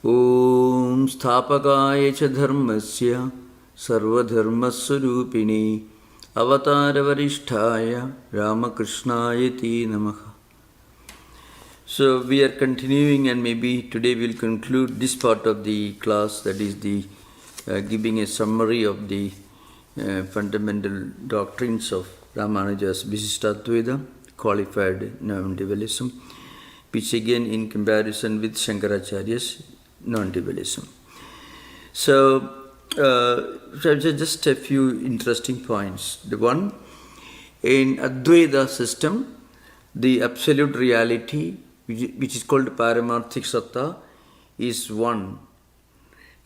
Om Sthapakaya cha dharmasya sarvadharmaswarupini avataravarishthaya Ramakrishnayati namaha. So we are continuing, and maybe today we'll conclude this part of the class, that is the giving a summary of the fundamental doctrines of Ramanuja's Vishishtadvaita, qualified non-dualism, which again in comparison with Shankaracharya's non-dualism. So just a few interesting points. The one, in Advaita system, the absolute reality, which is called Paramarthik Satta, is one,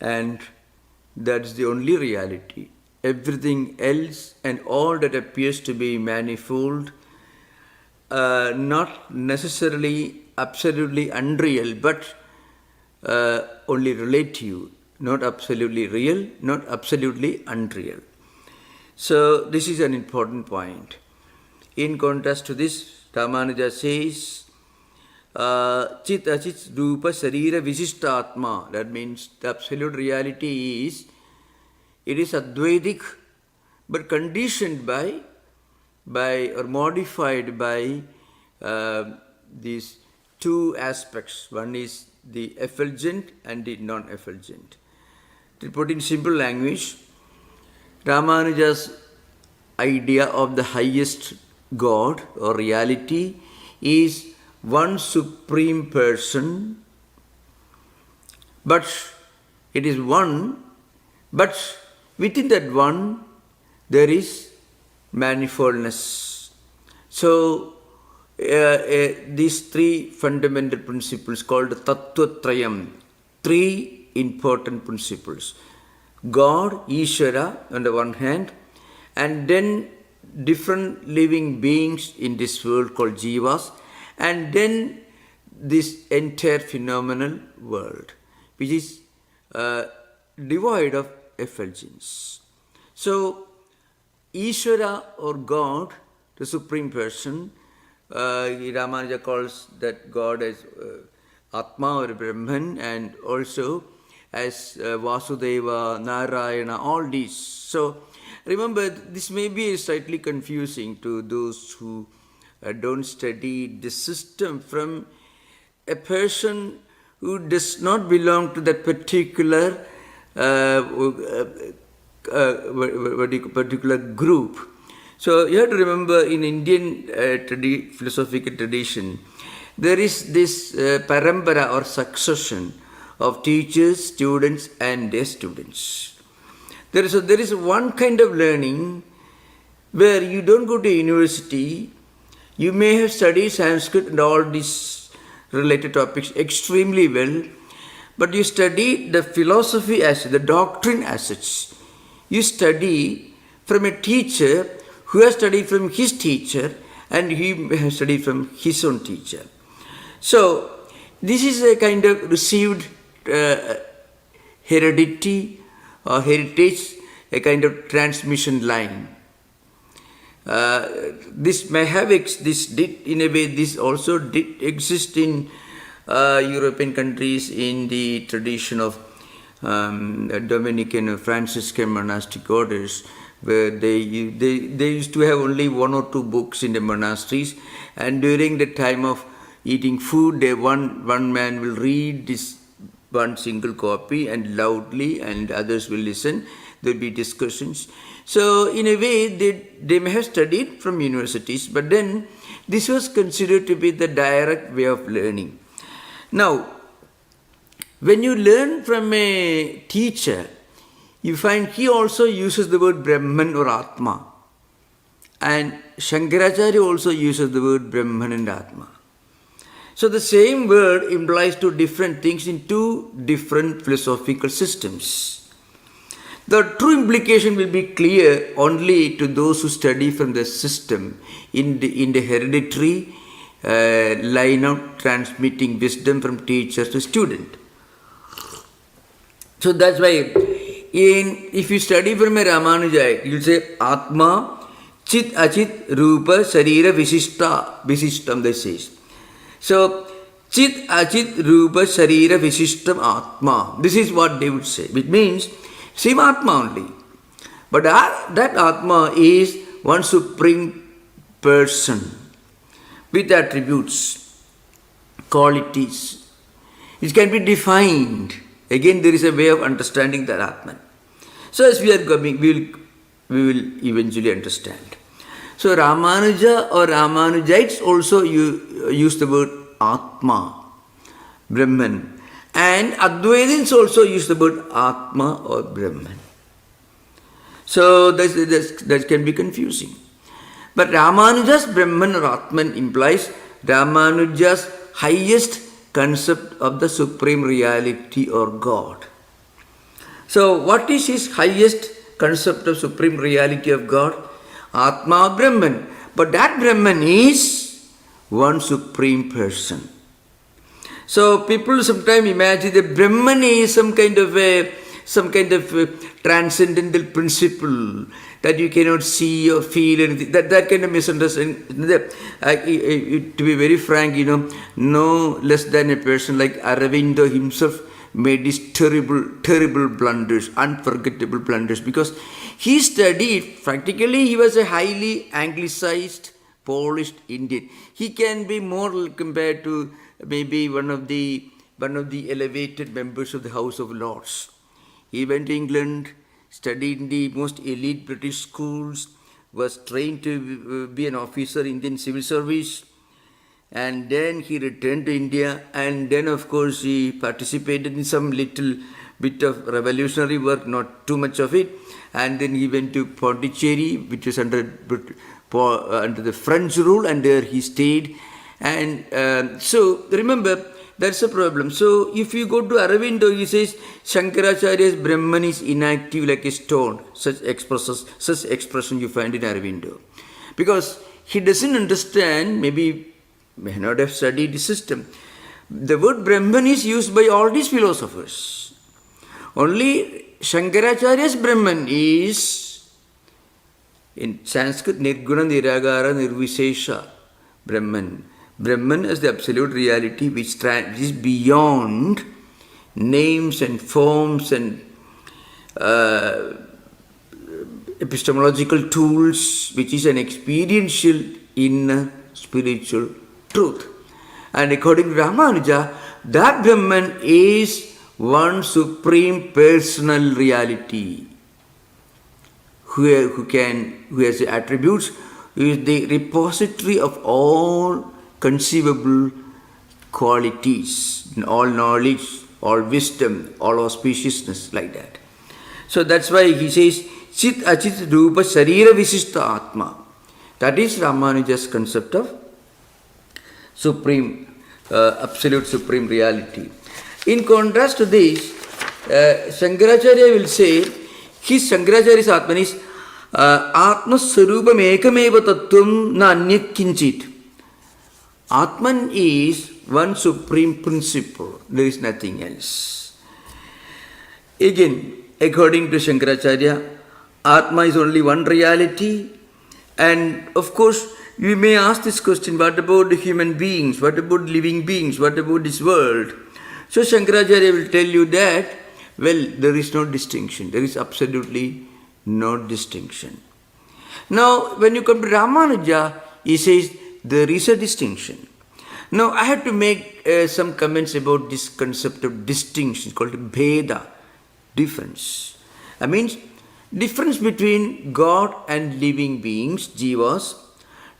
and that's the only reality. Everything else and all that appears to be manifold, not necessarily absolutely unreal, but only relative, not absolutely real, not absolutely unreal. So this is an important point. In contrast to this, Ramanuja says, Chit Achit Rupa Sarira Vishishtadvaita. That means the absolute reality is, it is Advaitic, but conditioned by or modified by these two aspects. One is the effulgent and the non-effulgent. To put in simple language, Ramanuja's idea of the highest God or reality is one supreme person, but it is one, but within that one there is manifoldness. So these three fundamental principles called Tattvatrayam, three important principles. God, Ishvara on the one hand, and then different living beings in this world called Jivas, and then this entire phenomenal world, which is devoid of effulgence. So, Ishvara or God, the Supreme Person, Ramanuja calls that God as Atma or Brahman, and also as Vasudeva, Narayana, all these. So, remember, this may be slightly confusing to those who don't study the system from a person who does not belong to that particular particular group. So you have to remember, in Indian philosophical tradition, there is this parampara or succession of teachers, students, and their students. There is one kind of learning where you don't go to university. You may have studied Sanskrit and all these related topics extremely well, but you study the philosophy as the doctrine as such. You study from a teacher who has studied from his teacher, and he has studied from his own teacher. So this is a kind of received heredity or heritage, a kind of transmission line. This may have this also did exist in European countries in the tradition of Dominican or Franciscan monastic orders, where they used to have only one or two books in the monasteries, and during the time of eating food, one man will read this one single copy and loudly, and others will listen. There will be discussions. So in a way, they may have studied from universities, but then this was considered to be the direct way of learning. Now, when you learn from a teacher, you find he also uses the word Brahman or Atma. And Shankaracharya also uses the word Brahman and Atma. So the same word implies two different things in two different philosophical systems. The true implication will be clear only to those who study from the system in the hereditary line of transmitting wisdom from teacher to student. So that's why if you study from a Ramanuja, you will say Atma, Chit Achit Rupa Sarira Visishtam, they says. So Chit Achit Rupa Sharira Visishtam Atma. This is what they would say. Which means same Atma only. But that Atma is one supreme person with attributes, qualities. It can be defined. Again, there is a way of understanding that Atman. So as we are going, we will eventually understand. So Ramanuja or Ramanujites also use the word Atma, Brahman. And Advaitins also use the word Atma or Brahman. So that can be confusing. But Ramanuja's Brahman or Atman implies Ramanuja's highest concept of the supreme reality or God. So what is his highest concept of supreme reality of God? Atma or Brahman. But that Brahman is one supreme person. So people sometimes imagine that Brahman is some kind of a transcendental principle that you cannot see or feel anything. That kind of misunderstanding. To be very frank, no less than a person like Aravinda himself made these terrible blunders, unforgettable blunders, because he studied, practically he was a highly anglicized, polished Indian. He can be more compared to maybe one of the elevated members of the House of Lords. He went to England, studied in the most elite British schools, was trained to be an officer in Indian civil service, and then he returned to India, and then of course he participated in some little bit of revolutionary work, not too much of it, and then he went to Pondicherry, which was under the French rule, and there he stayed. And so remember, that's a problem. So if you go to Aravinda, he says Shankaracharya's Brahman is inactive like a stone. Such expression you find in Aravinda, because he doesn't understand, maybe may not have studied the system. The word Brahman is used by all these philosophers. Only Shankaracharya's Brahman is, in Sanskrit, Nirguna Niragara Nirvishesha Brahman. Brahman is the absolute reality which is beyond names and forms and epistemological tools, which is an experiential inner spiritual truth. And according to Ramanuja, that Brahman is one supreme personal reality who has the attributes, who is the repository of all conceivable qualities, all knowledge, all wisdom, all auspiciousness, like that. So that's why he says, Chit Achit Rupa Sharira Visishta Atma. That is Ramanuja's concept of supreme, absolute supreme reality. In contrast to this, Shankaracharya will say, his Shankaracharya's Atman is Atma Sarupam Ekameva Tattvam Na Anyat Kinchit. Atman is one supreme principle. There is nothing else. Again, according to Shankaracharya, Atma is only one reality. And of course, you may ask this question, what about the human beings? What about living beings? What about this world? So Shankaracharya will tell you that, well, there is no distinction. There is absolutely no distinction. Now, when you come to Ramanuja, he says there is a distinction. Now, I have to make some comments about this concept of distinction called Bheda, difference. I mean, difference between God and living beings, jivas,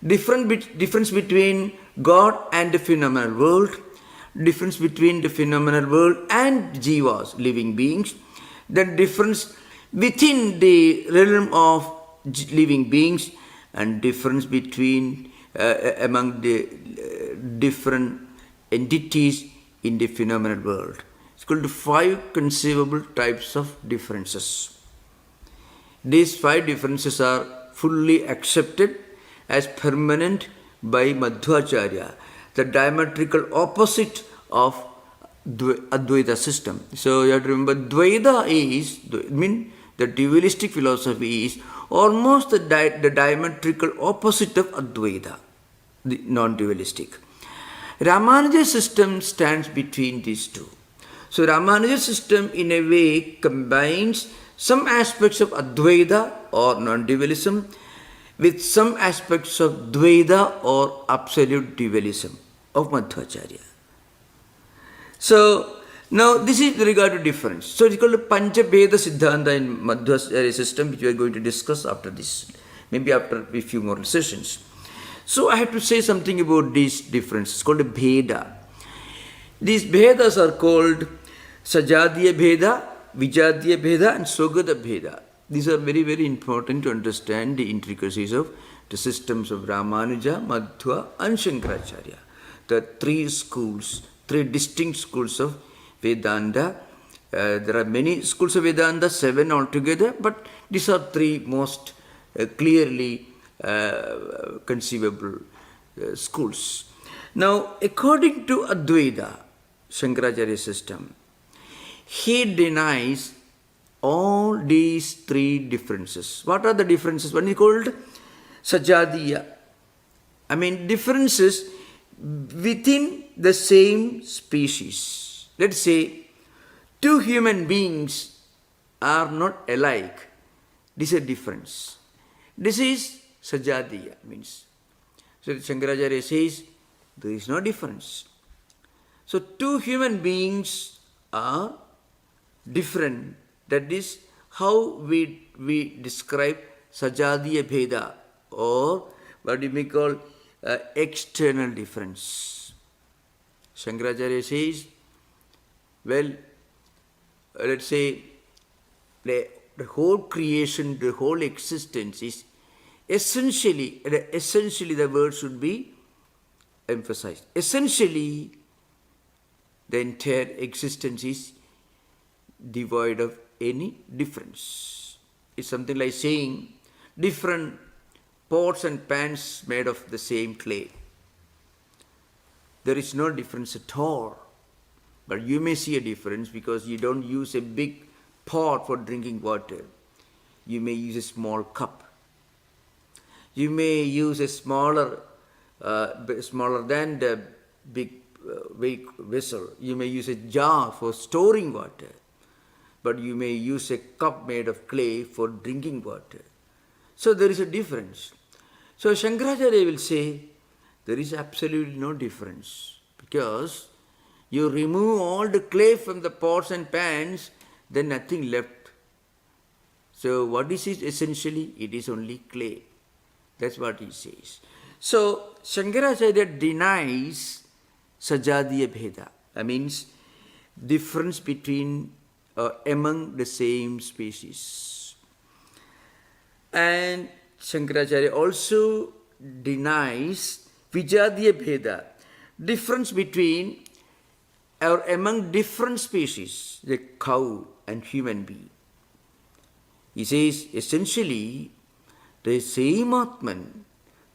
difference between God and the phenomenal world, difference between the phenomenal world and jivas, living beings, then difference within the realm of living beings, and difference between among the different entities in the phenomenal world. It's called 5 conceivable types of differences. These 5 differences are fully accepted as permanent by Madhvacharya, the diametrical opposite of Advaita system. So you have to remember, Dvaita is, the dualistic philosophy is almost the diametrical opposite of Advaita, the non-dualistic. Ramanuja system stands between these two. So Ramanuja system in a way combines some aspects of Advaita or non-dualism with some aspects of Dvaita or absolute dualism of Madhvacharya. So now this is with regard to difference. So it's called Panchabheda Siddhanta in Madhvacharya system, which we are going to discuss after this, maybe after a few more sessions. So I have to say something about these differences. It's called a Bheda. These Bhedas are called Sajadiya Bheda, Vijadiya Bheda and Sogata Bheda. These are very, very important to understand the intricacies of the systems of Ramanuja, Madhva and Shankaracharya. The three schools, three distinct schools of Vedanta. There are many schools of Vedanta, 7 altogether, but these are three most clearly conceivable schools. Now, according to Advaita, Shankaracharya system, he denies all these three differences. What are the differences? One is called Sajadiya. I mean differences within the same species. Let's say two human beings are not alike. This is a difference. This is Sajadiya, means. So Shankaracharya says there is no difference. So two human beings are different. That is how we describe Sajadiya Bheda, or what we may call external difference. Shankaracharya says, well, let's say the whole creation, the whole existence is essentially the word should be emphasized. Essentially, the entire existence is devoid of any difference. It's something like saying different pots and pans made of the same clay. There is no difference at all. But you may see a difference because you don't use a big pot for drinking water. You may use a small cup. You may use a smaller than the big vessel. You may use a jar for storing water. But you may use a cup made of clay for drinking water. So there is a difference. So Shankaracharya will say, there is absolutely no difference, because you remove all the clay from the pots and pans, then nothing left. So what is it essentially? It is only clay. That's what he says. So Shankaracharya denies Sajadiya Bheda. That means difference between among the same species. And Shankaracharya also denies Vijadiya Bheda, difference between or among different species, like cow and human being. He says essentially the same Atman,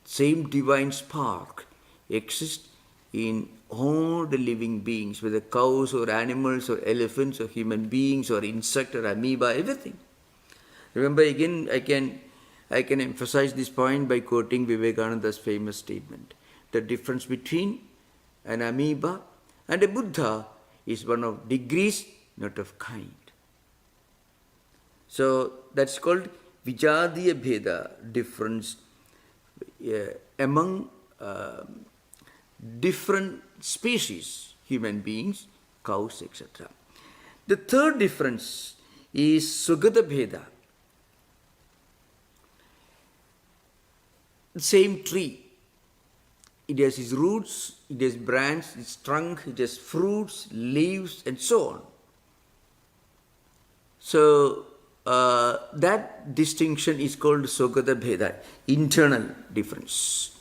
same divine spark exists in all the living beings, whether cows or animals or elephants or human beings or insect or amoeba, everything. Remember, again, I can emphasize this point by quoting Vivekananda's famous statement. The difference between an amoeba and a Buddha is one of degrees, not of kind. So that's called Vijadiya Bheda, difference among different species, human beings, cows, etc. The third difference is Sugata Bheda. Same tree. It has its roots, it has branches, its trunk, it has fruits, leaves, and so on. So that distinction is called Sogata Bheda, internal difference.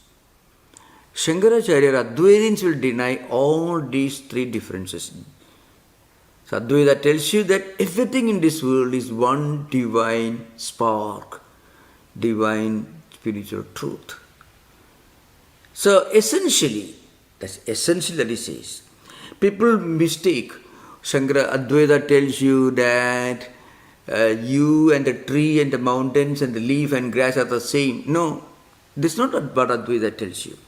Shankaracharya, Advaitins will deny all these three differences. So Advaita tells you that everything in this world is one divine spark, divine spiritual truth. So essentially, that's essentially that he says. People mistake. Advaita tells you that you and the tree and the mountains and the leaf and grass are the same. No, this is not what Advaita tells you.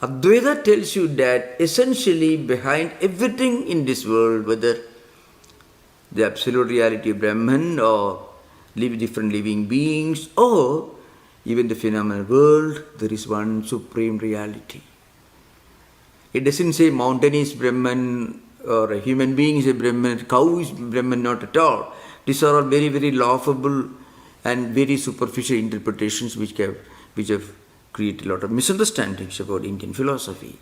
Advaita tells you that essentially behind everything in this world, whether the absolute reality of Brahman or different living beings or even the phenomenal world, there is one supreme reality. It doesn't say mountain is Brahman or a human being is a Brahman, cow is Brahman, not at all. These are all very, very laughable and very superficial interpretations which have created a lot of misunderstandings about Indian philosophy.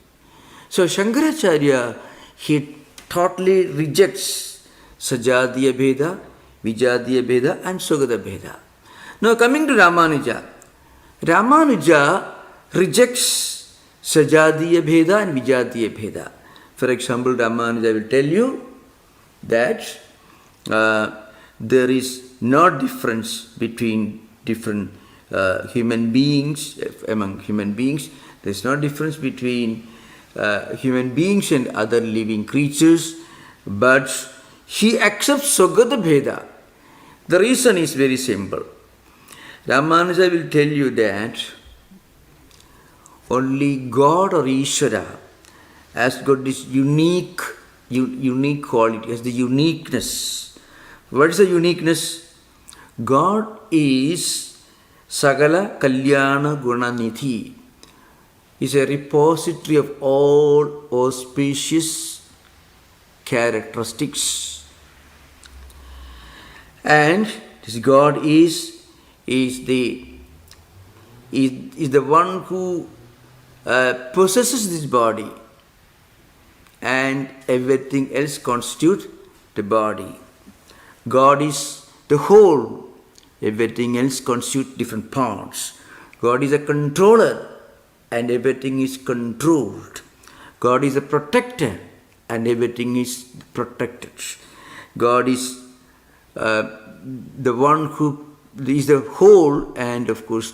So Shankaracharya, he totally rejects Sajadiya Bheda, Vijadiya Bheda and Sugata Bheda. Now coming to Ramanuja, Ramanuja rejects Sajadiya Bheda and Vijadiya Bheda. For example, Ramanuja will tell you that there is no difference between different human beings, among human beings. There is no difference between human beings and other living creatures, but he accepts Sugata Bheda. The reason is very simple. Ramanuja will tell you that only God or Ishvara has got this unique quality, has the uniqueness. What is the uniqueness? God is Sagala Kalyana Gunanidhi. Is a repository of all auspicious characteristics. And this God is the one who possesses this body, and everything else constitutes the body. God is the whole, everything else constitutes different parts. God is a controller and everything is controlled. God is a protector and everything is protected. God is the one who is the whole, and of course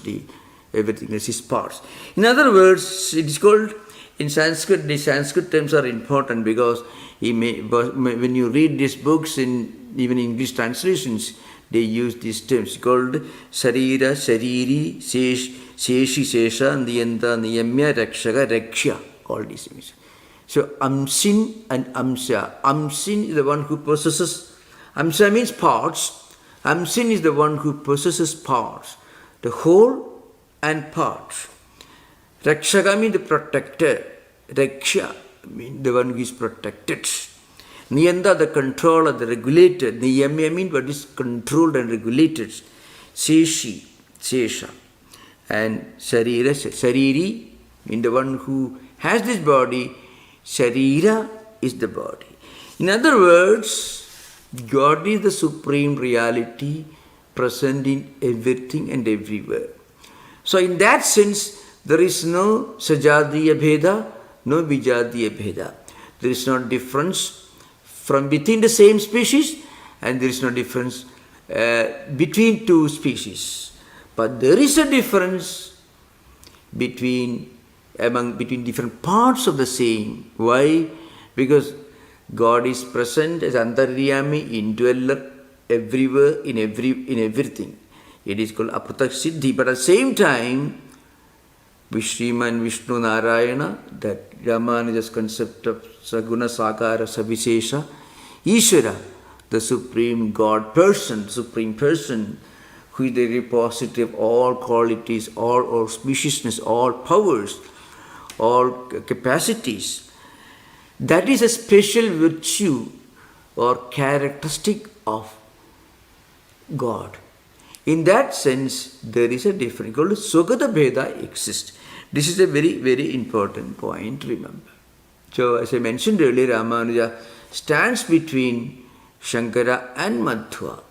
everything else is parts. In other words, it is called in Sanskrit, the Sanskrit terms are important because when you read these books in even English translations, they use these terms called Sarira, Sariri, Sheshi, Shesha, Niyanta, Niyamya, Rakshaka, Rakshya, all these things. So Amsin and Amsa. Amsin is the one who possesses, Amsa means parts. Amsin is the one who possesses parts, the whole and parts. Rakshaka means the protector. Raksha means the one who is protected. Niyanta, the controller, the regulator. Niyamya means what is controlled and regulated. Sheshi, Shesha. And Sarira, Sariri means the one who has this body. Sharira is the body. In other words, God is the supreme reality present in everything and everywhere. So in that sense, there is no Sajadiya Bheda, no Vijadiya Bheda. There is no difference from within the same species, and there is no difference between two species. But there is a difference between different parts of the same. Why? Because God is present as Antaryami, indweller, everywhere, in everything. It is called Apratak Siddhi. But at the same time, Sriman Vishnu Narayana, that Ramanuja's concept of Saguna Sakara Savishesha, Ishvara, the supreme God person, supreme person, who is the repository of all qualities, all auspiciousness, all powers, all capacities. That is a special virtue or characteristic of God. In that sense, there is a difference called Sugata Bheda exists. This is a very, very important point, remember. So, as I mentioned earlier, Ramanuja stands between Shankara and Madhva.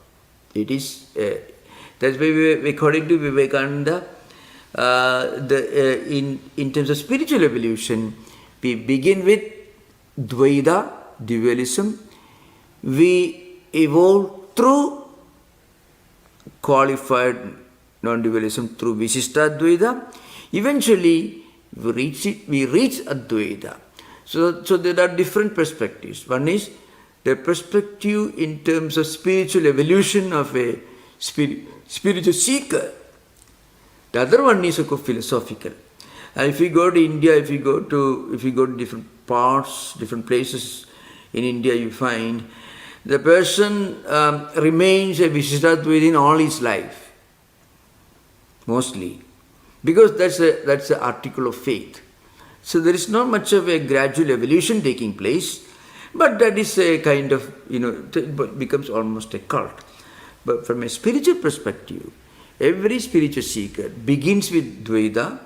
It is, that's why according to Vivekananda, in terms of spiritual evolution, we begin with Dvaita, dualism. We evolve through qualified non-dualism through Vishishtadvaita. Eventually, we reach Advaita. So there are different perspectives. One is the perspective in terms of spiritual evolution of a spiritual seeker. The other one is philosophical. And if you go to India, if you go to different parts, different places in India, you find the person remains a Vishishtadvaita in all his life, mostly, because that's the article of faith. So there is not much of a gradual evolution taking place, but that is a kind of, it becomes almost a cult. But from a spiritual perspective, every spiritual seeker begins with Dvaita,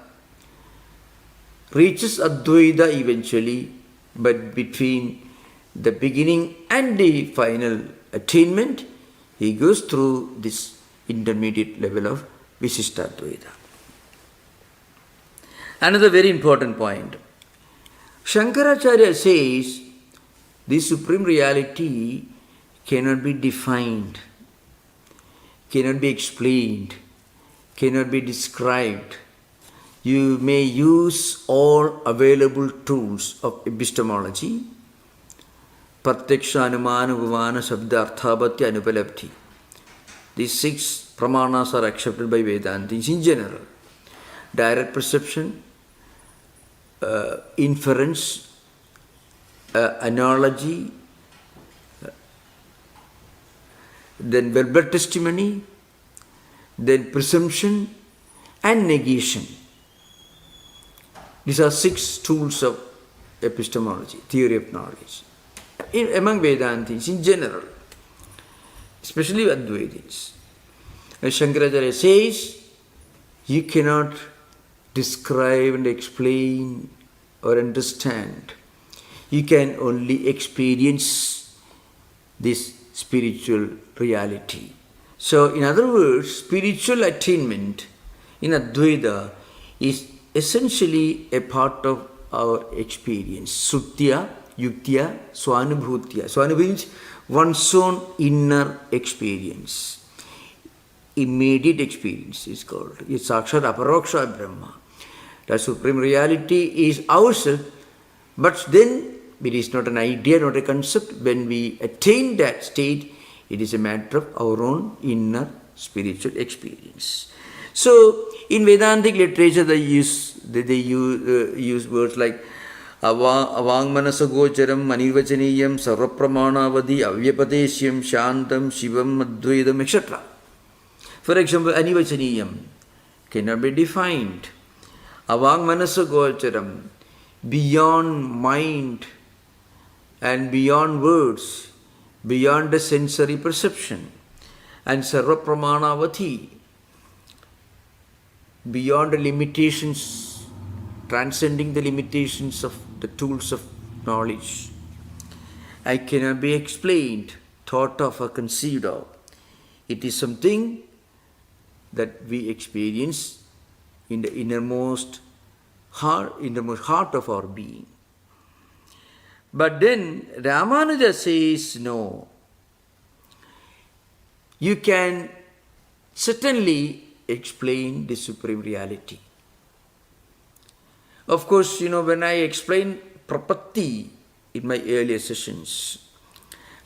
reaches Advaita eventually, but between the beginning and the final attainment, he goes through this intermediate level of Vishishtadvaita. Another very important point. Shankaracharya says this supreme reality cannot be defined, cannot be explained, cannot be described. You may use all available tools of epistemology, pratyaksha, anumana, upamana, shabda, arthabhatya, anupalabdhi. These 6 pramanas are accepted by Vedantis in general. Direct perception, inference, analogy, then verbal testimony, then presumption and negation. These are 6 tools of epistemology, theory of knowledge, among Vedantis in general, especially Advaitis. As Shankaracharya says, you cannot describe and explain or understand. You can only experience this spiritual reality. So, in other words, spiritual attainment in Advaita is essentially a part of our experience. Sutya, Yuktya, Swanubhutya. Swanubhutya means one's own inner experience. Immediate experience is called. It's Sakshat Aparoksha Brahma. The supreme reality is ourselves, but then it is not an idea, not a concept. When we attain that state, it is a matter of our own inner spiritual experience. So, in Vedantic literature, they use words like avangmanasagocharam, anirvachaniyam, sarvapramanavadi, avyapadesyam, shantam, shivam, advaitam, etc. For example, anirvachaniyam cannot be defined. Avangmanasagocharam, beyond mind and beyond words, beyond the sensory perception, and sarvapramanavati, beyond the limitations, transcending the limitations of the tools of knowledge. I cannot be explained, thought of or conceived of. It is something that we experience in the innermost heart of our being. But then Ramanuja says, no. You can certainly explain the supreme reality. Of course, when I explain prapatti in my earlier sessions,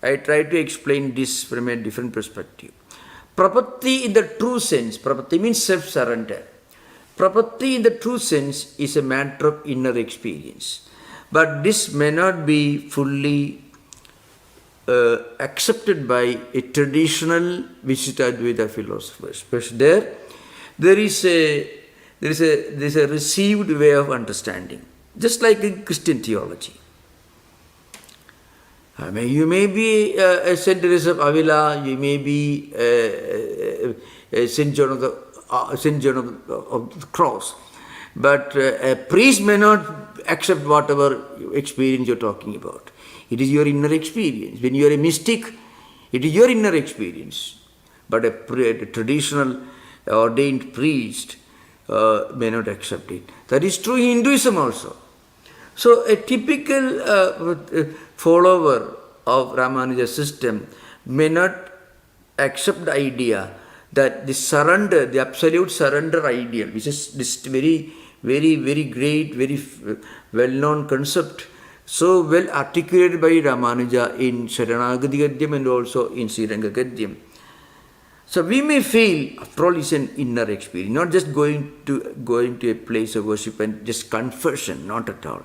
I try to explain this from a different perspective. Prapatti in the true sense, prapatti means self-surrender. Prapatti in the true sense is a matter of inner experience. But this may not be fully accepted by a traditional Vishishtadvaita philosopher. Especially there is a received way of understanding, just like in Christian theology. You may be Saint Teresa of Avila, you may be Saint John of the Cross, but a priest may not accept whatever experience you're talking about. It is your inner experience. When you are a mystic, it is your inner experience. But a traditional ordained priest may not accept it. That is true in Hinduism also. So a typical follower of Ramanuja's system may not accept the idea that the surrender, the absolute surrender ideal, which is this very, very, very great, very well-known concept, so well articulated by Ramanuja in Sharanagati Gadyam and also in Sriranga Gadyam. So we may feel, after all, it's an inner experience, not just going to a place of worship and just conversion, not at all.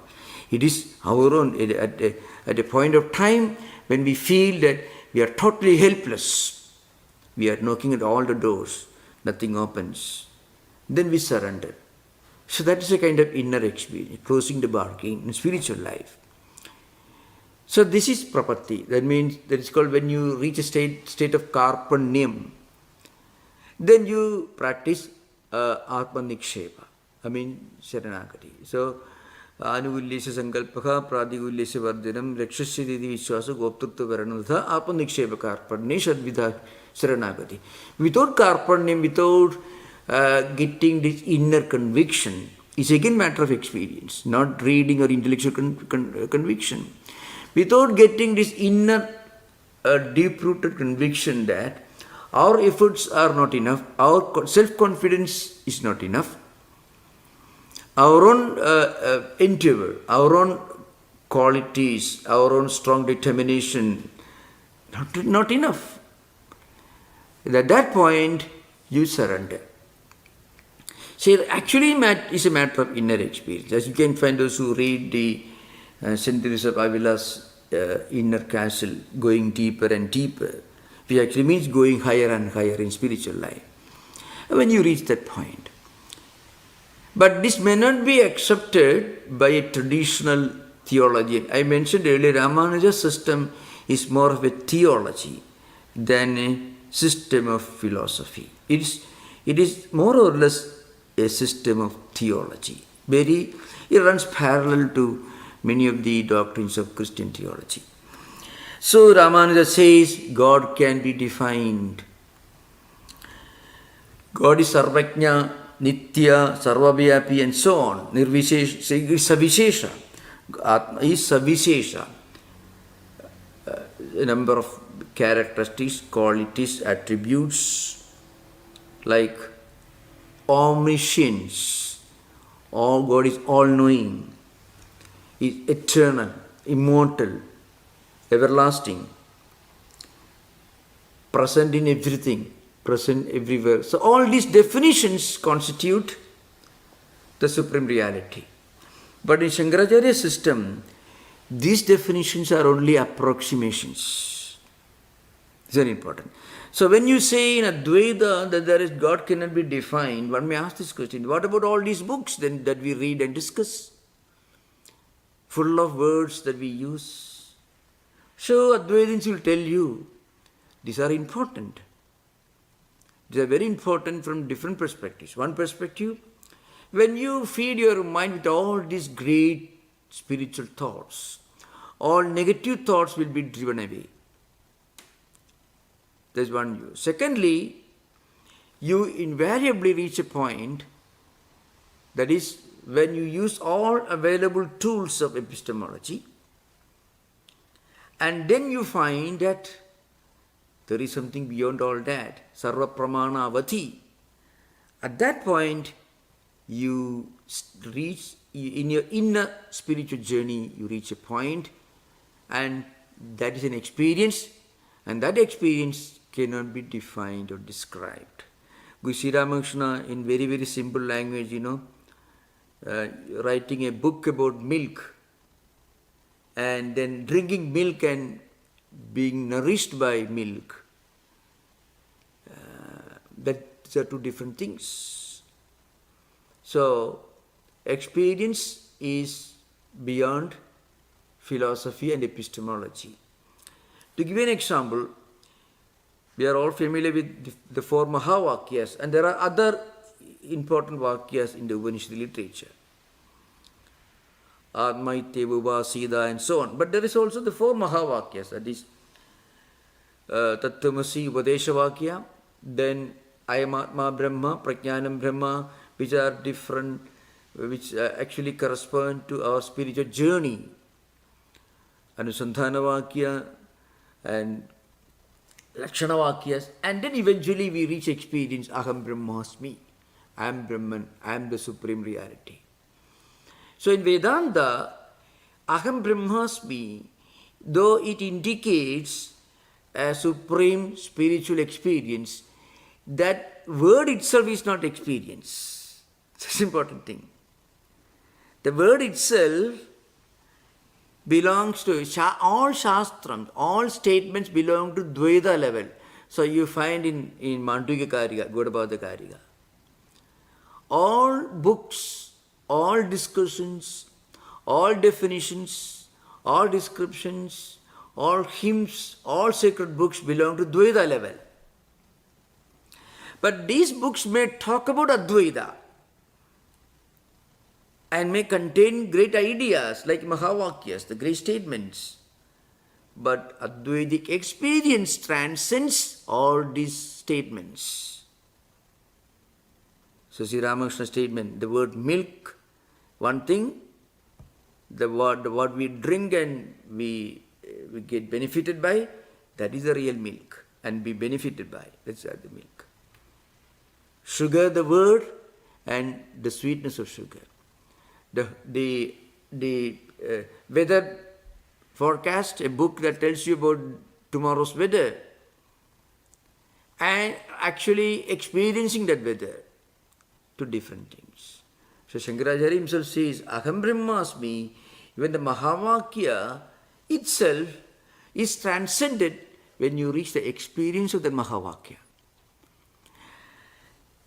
It is our own, at a point of time when we feel that we are totally helpless. We are knocking at all the doors, nothing opens. Then we surrender. So that is a kind of inner experience, closing the bargain in spiritual life. So this is prapatti. That means that is called when you reach a state of karpanyam. Then you practice atma nikshepa. I mean sharanagati. So anugulyesya sankalpaka pradigulyesya vardhanam rakshasya didi vishwasa goptrutva varanudha atma nikshepa karpanye shadvidha sharanagati. Without karpanyam, without getting this inner conviction, is again matter of experience, not reading or intellectual conviction. Without getting this inner deep-rooted conviction that our efforts are not enough, our self-confidence is not enough, our own endeavor, our own qualities, our own strong determination, not enough. At that point, you surrender. So actually it's a matter of inner experience. As you can find those who read the St. Teresa of Avila's inner castle, going deeper and deeper, which actually means going higher and higher in spiritual life. When you reach that point. But this may not be accepted by a traditional theology. I mentioned earlier, Ramanuja's system is more of a theology than a system of philosophy. It is more or less a system of theology. It runs parallel to many of the doctrines of Christian theology. So Ramanuja says God can be defined. God is Sarvajna, Nitya, Sarvavyapi and so on. Nirvishesha is Savishesha. Atma is Savishesha. A number of characteristics, qualities, attributes like omniscience. All God is all-knowing, is eternal, immortal, everlasting, present in everything, present everywhere. So all these definitions constitute the supreme reality. But in Shankaracharya's system, these definitions are only approximations. It's very important. So when you say in Advaita that there is God cannot be defined, one may ask this question, what about all these books then that we read and discuss? Full of words that we use. So Advaitins will tell you, these are important. These are very important from different perspectives. One perspective, when you feed your mind with all these great spiritual thoughts, all negative thoughts will be driven away. There's one view. Secondly, you invariably reach a point, that is, when you use all available tools of epistemology, and then you find that there is something beyond all that, sarva pramana avati. At that point, you reach, in your inner spiritual journey, you reach a point, and that is an experience, and that experience cannot be defined or described. Guru Sri Ramakrishna, in very, very simple language, writing a book about milk, and then drinking milk and being nourished by milk. These are two different things. So, experience is beyond philosophy and epistemology. To give you an example, we are all familiar with the four Mahavakyas, and there are other important Vakyas in the Upanishad literature. Atmaiteva, Sida, and so on. But there is also the four Mahavakyas, that is Tattvamasi, Upadesha Vakya, then Ayam Atma Brahma, Prajnanam Brahma, which are different, which actually correspond to our spiritual journey. Anusandhana Vakya and Lakshana Vakyas, and then eventually we reach experience Aham Brahmasmi. I am Brahman, I am the supreme reality. So in Vedanta, Aham Brahmasmi, though it indicates a supreme spiritual experience, that word itself is not experience. It's an important thing. The word itself belongs to all shastrams, all statements belong to Dvaita level. So you find in Mandukya Karika, Gaudapada Karika, all books, all discussions, all definitions, all descriptions, all hymns, all sacred books belong to Dvaita level. But these books may talk about Advaita and may contain great ideas like Mahavakyas, the great statements. But Advaitic experience transcends all these statements. So Sri Ramakrishna's statement, the word milk, one thing, the what we drink and we get benefited by, that is the real milk, and be benefited by, that's the milk. Sugar, the word, and the sweetness of sugar. The weather forecast, a book that tells you about tomorrow's weather, and actually experiencing that weather, two different things. So Shankaracharya himself says, Aham Brahmasmi, even the Mahavakya itself is transcended when you reach the experience of the Mahavakya.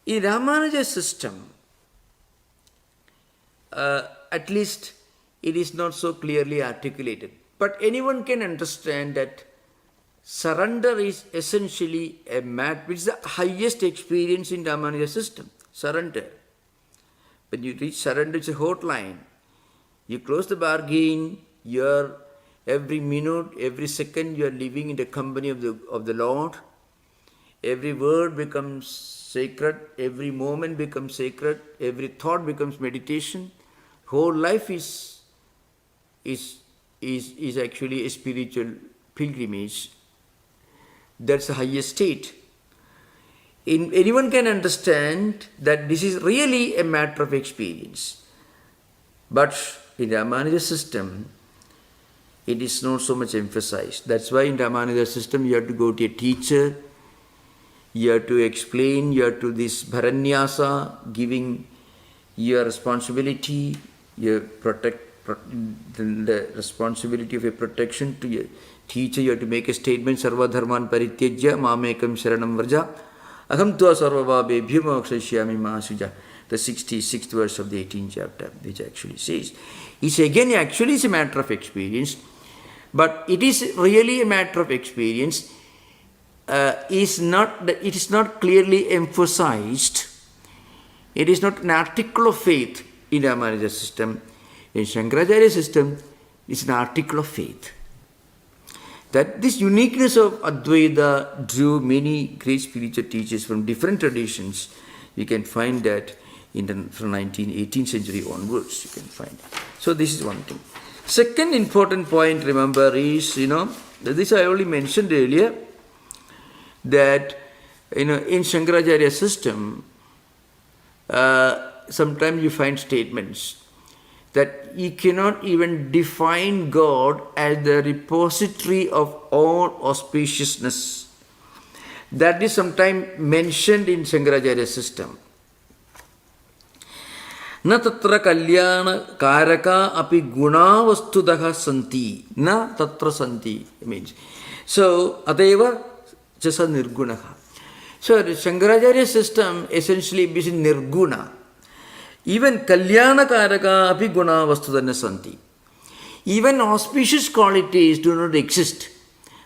In Ramanuja's system, at least it is not so clearly articulated. But anyone can understand that surrender is essentially a which is the highest experience in Ramanuja system. Surrender. When you reach surrender, it's a hotline. You close the bargain, you're every minute, every second you are living in the company of the Lord. Every word becomes sacred, every moment becomes sacred, every thought becomes meditation. Whole life is actually a spiritual pilgrimage. That's the highest state. Anyone can understand that this is really a matter of experience. But in the Ramanuja system, it is not so much emphasized. That's why in the Ramanuja system you have to go to a teacher, you have to explain, you have to this bharanyasa, giving your responsibility, the responsibility of a protection to your teacher. You have to make a statement, Sarva Dharman Parityajya Mamekam Sharanam Vraja Aham Tva Sarva Bhabebhyo Mokshashyami Mahasuja. The 66th verse of the 18th chapter, which actually says, it's again actually is a matter of experience, but it is really a matter of experience. It is not clearly emphasized. It is not an article of faith in the Ramanuja system. In Shankaracharya system, it's an article of faith. That this uniqueness of Advaita drew many great spiritual teachers from different traditions. You can find that from 18th century onwards, you can find it. So this is one thing. Second important point, remember, is, this I already mentioned earlier, that, in Shankaracharya system, sometimes you find statements that you cannot even define God as the repository of all auspiciousness. That is sometimes mentioned in Shankaracharya system. Na tatra kalyana karaka api guna vastudaha santi. Na tatra santi means. So, adeva jasa nirgunaha. So, the Shankaracharya system essentially is nirguna. Even kalyana karaka api guna vastudana santi. Even auspicious qualities do not exist.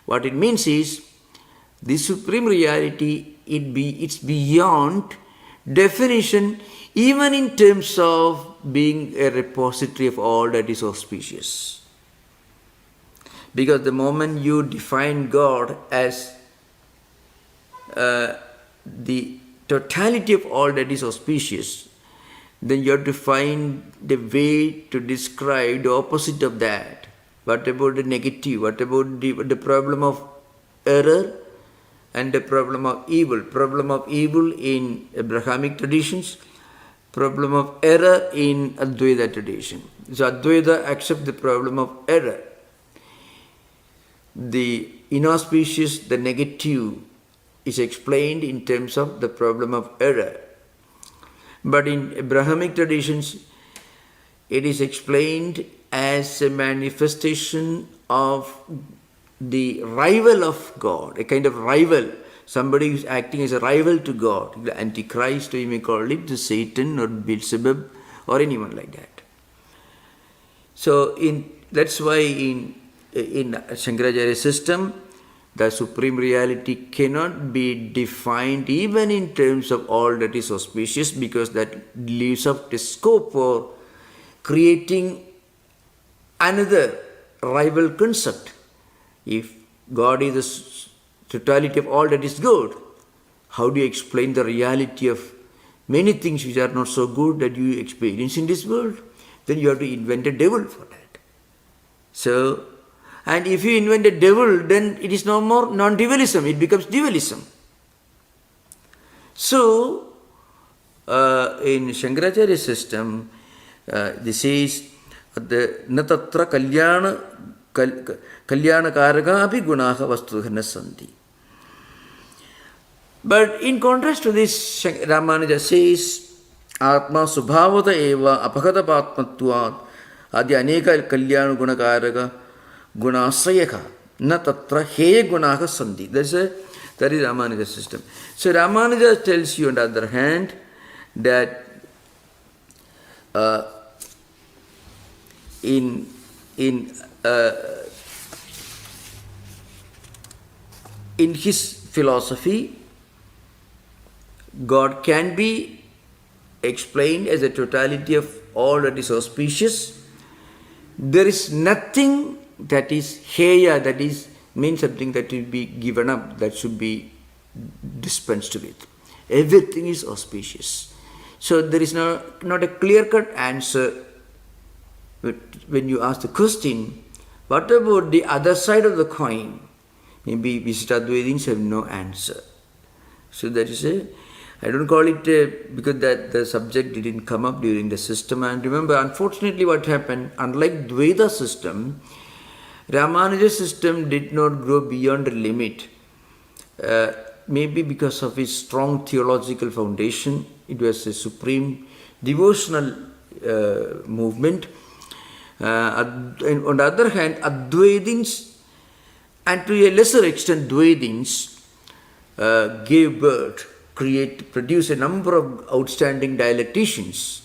What it means is, the supreme reality, it's beyond definition, even in terms of being a repository of all that is auspicious. Because the moment you define God as the totality of all that is auspicious, then you have to find the way to describe the opposite of that. What about the negative? What about the problem of error and the problem of evil? Problem of evil in Abrahamic traditions, problem of error in Advaita tradition. So Advaita accepts the problem of error. The inauspicious, the negative is explained in terms of the problem of error. But in Abrahamic traditions, it is explained as a manifestation of the rival of God, a kind of rival, somebody who is acting as a rival to God, the Antichrist, or you may call it the Satan or Beelzebub or anyone like that. So that's why in Shankaracharya system, the supreme reality cannot be defined even in terms of all that is auspicious, because that leaves up the scope for creating another rival concept. If God is the totality of all that is good, how do you explain the reality of many things which are not so good that you experience in this world? Then you have to invent a devil for that. So, and if you invent a devil, then it is no more non-dualism, it becomes dualism. So, in Shankaracharya system, this is the natatra kalyana karaka api gunaha vastuhana santi. But in contrast to this, Ramanuja says, Atma subhavata eva apagata patmatvat adi aneka kalyana gunakaraka gunasayaka na tatra heya gunaha santi. That is Ramanuja system. So Ramanuja tells you on the other hand that in his philosophy, God can be explained as a totality of all that is auspicious. There is nothing that is heya, that is means something that will be given up, that should be dispensed with. Everything is auspicious. So there is not a clear-cut answer when you ask the question, what about the other side of the coin? Maybe Vishishtadvaitins have no answer. So that is I don't call it because that the subject didn't come up during the system. And remember, unfortunately what happened, unlike Dvaita system, Ramanuja system did not grow beyond a limit. Maybe because of its strong theological foundation. It was a supreme devotional movement. On the other hand, Advaitins, and to a lesser extent Dvaitins, gave birth, produced a number of outstanding dialecticians.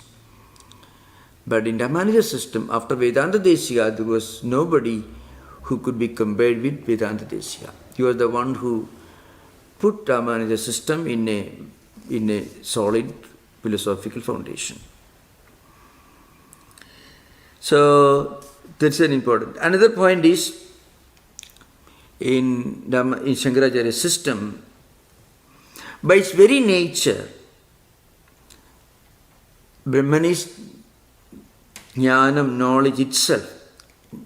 But in Ramanuja system, after Vedanta Desika, there was nobody who could be compared with Vedanta Desika. He was the one who put Ramanuja system in a solid philosophical foundation. So that's an important. Another point is in Shankaracharya system, by its very nature, Brahman is jnanam, knowledge itself.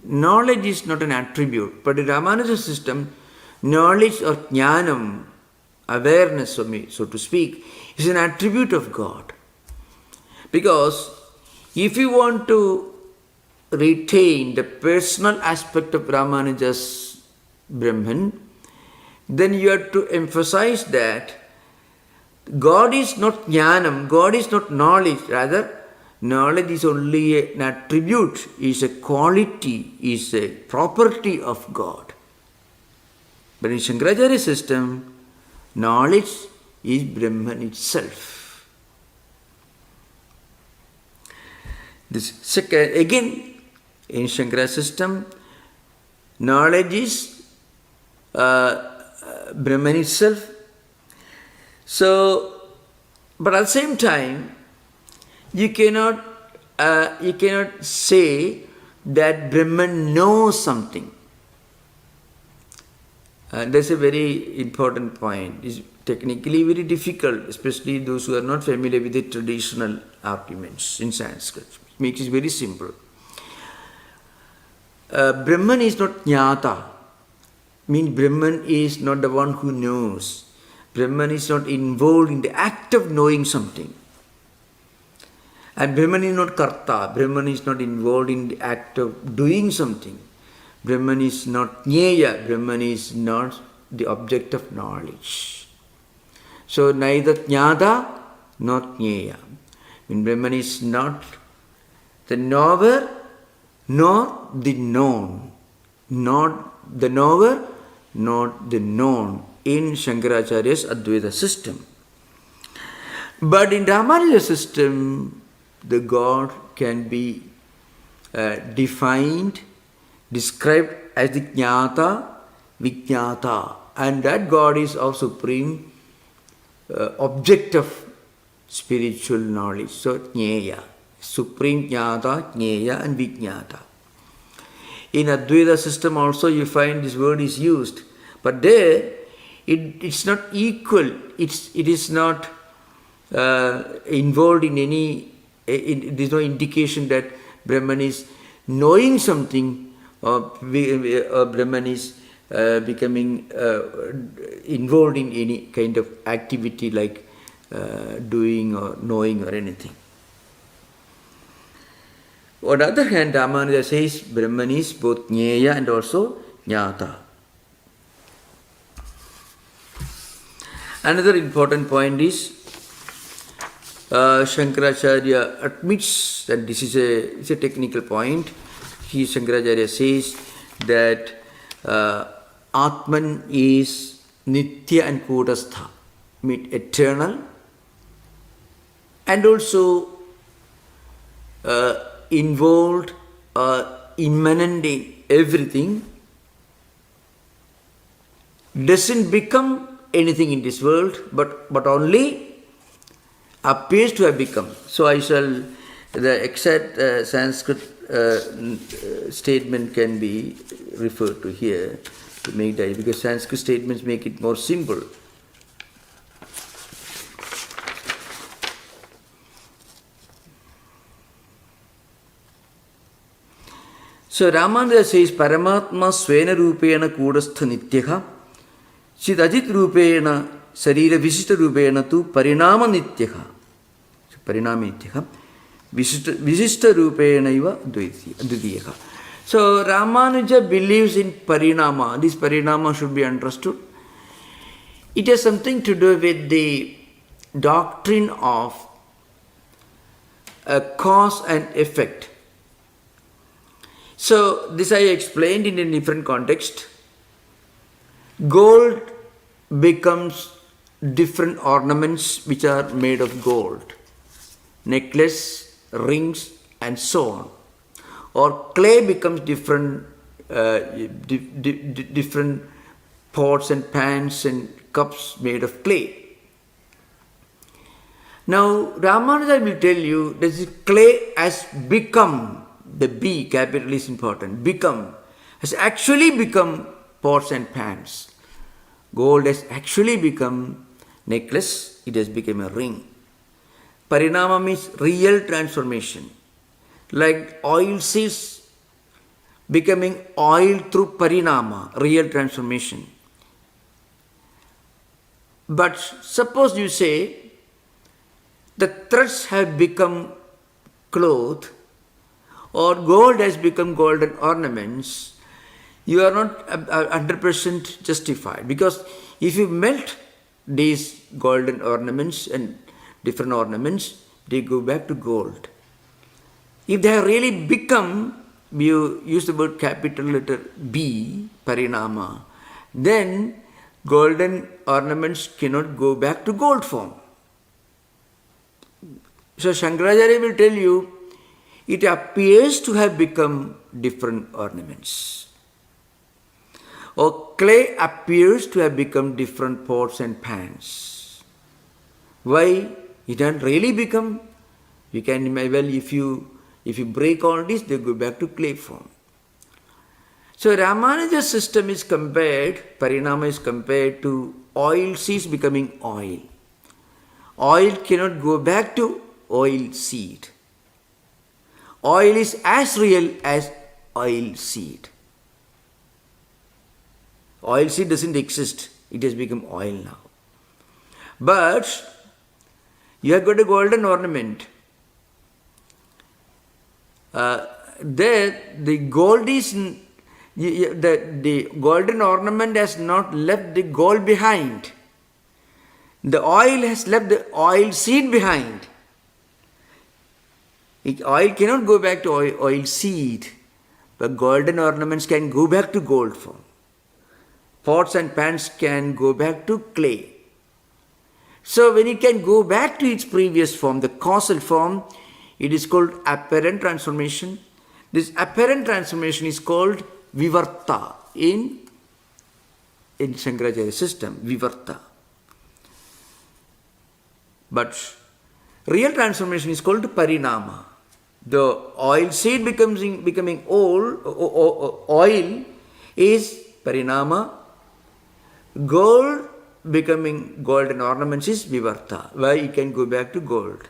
Knowledge is not an attribute, but in Ramanuja system, knowledge or jnanam, awareness, so to speak, is an attribute of God. Because if you want to retain the personal aspect of Ramanuja's Brahman, then you have to emphasize that God is not jnanam, God is not knowledge, rather knowledge is only an attribute, is a quality, is a property of God. But in Shankaracharya system, knowledge is Brahman itself. This second, again, in Shankara system, knowledge is Brahman itself. So, but at the same time, you cannot say that Brahman knows something. That's a very important point. It's technically very difficult, especially those who are not familiar with the traditional arguments in Sanskrit. It makes it very simple. Brahman is not jnata. Means Brahman is not the one who knows. Brahman is not involved in the act of knowing something. And Brahman is not karta. Brahman is not involved in the act of doing something. Brahman is not jnaya. Brahman is not the object of knowledge. So neither jnata nor jnaya. When Brahman is not the knower nor the known. Not the knower, not the known in Shankaracharya's Advaita system. But in Ramanuja system, the God can be defined, described as the Jnata, Vijnata, and that God is our supreme object of spiritual knowledge. So, Jnaya, supreme Jnata, Jnaya, and Vijnata. In Advaita system also you find this word is used, but there it's not equal. It is not involved in any. There is no indication that Brahman is knowing something, or Brahman is becoming involved in any kind of activity like doing or knowing or anything. On the other hand, Ramanuja says Brahman is both Jnaya and also Jnata. Another important point is Shankaracharya admits that this is a technical point. Shankaracharya says that Atman is Nitya and Kutastha, means eternal, and also involved immanent in everything, doesn't become anything in this world, but only appears to have become. So the exact Sanskrit statement can be referred to here to make that, because Sanskrit statements make it more simple. So Ramanuja says Paramatma Svena Rupena Kudastha Nityaha Chidajit Rupena Sarira Vishishtha Rupena Tu Parinama Nityaha. So Parinama Nityaha Vishishtha Rupena Iva Dvitiyaha. So Ramanuja believes in Parinama. This Parinama should be understood. It has something to do with the doctrine of cause and effect. So this I explained in a different context. Gold becomes different ornaments which are made of gold. Necklace, rings and so on. Or clay becomes different different pots and pans and cups made of clay. Now Ramanuja will tell you that this clay has become, the B, capital is important, become, has actually become pots and pans. Gold has actually become necklace, it has become a ring. Parinama means real transformation. Like oil seeds becoming oil through parinama, real transformation. But suppose you say the threads have become cloth, or gold has become golden ornaments, you are not 100% justified. Because if you melt these golden ornaments and different ornaments, they go back to gold. If they have really become, you use the word capital letter B, parinama, then golden ornaments cannot go back to gold form. So Shankaracharya will tell you, it appears to have become different ornaments. Or clay appears to have become different pots and pans. Why? It hasn't really become. You can imagine, if you break all this, they go back to clay form. So Ramanuja's system is compared, Parinama is compared to oil seeds becoming oil. Oil cannot go back to oil seed. Oil is as real as oil seed. Oil seed doesn't exist. It has become oil now. But you have got a golden ornament. There the gold is, the golden ornament has not left the gold behind. The oil has left the oil seed behind. Oil cannot go back to oil seed, but golden ornaments can go back to gold form. Pots and pans can go back to clay. So when it can go back to its previous form, the causal form, it is called apparent transformation. This apparent transformation is called vivarta in Shankaracharya system, vivarta. But real transformation is called parinama. The oil seed becoming oil is parinama. Gold becoming golden ornaments is vivarta, where you can go back to gold.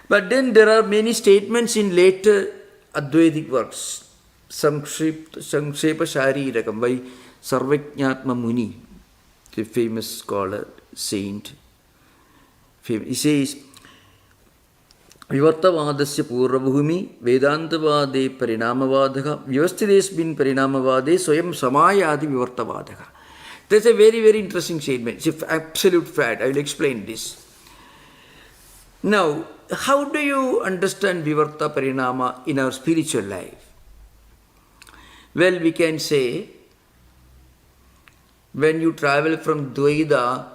But then there are many statements in later Advaitic works. Sankshepa Sharirakam by Sarvajñatma Muni, the famous scholar, saint. He says, Vivartavadasya Purvabhumi Vedantavade Parinamavadaha Vyavastidesmin Parinamavade Swayam Samayadi Vivartavadaha. That's a very, very interesting statement. It's an absolute fact. I will explain this. Now, how do you understand Vivarta Parinama in our spiritual life? Well, we can say, when you travel from Dvaita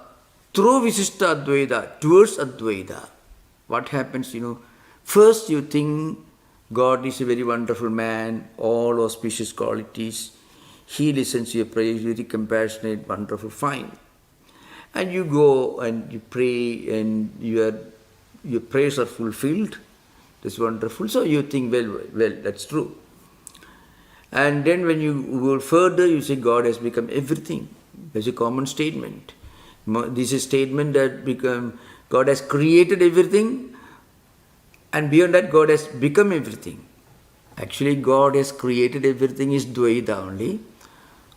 through Vishishtadvaita towards Advaita, what happens, First you think God is a very wonderful man, all auspicious qualities. He listens to your prayers, very compassionate, wonderful, fine. And you go and you pray and your prayers are fulfilled. That's wonderful. So you think, well, that's true. And then when you go further, you say God has become everything. That's a common statement. This is a statement that God has created everything, and beyond that God has become everything. Actually, God has created everything is Dvaita only.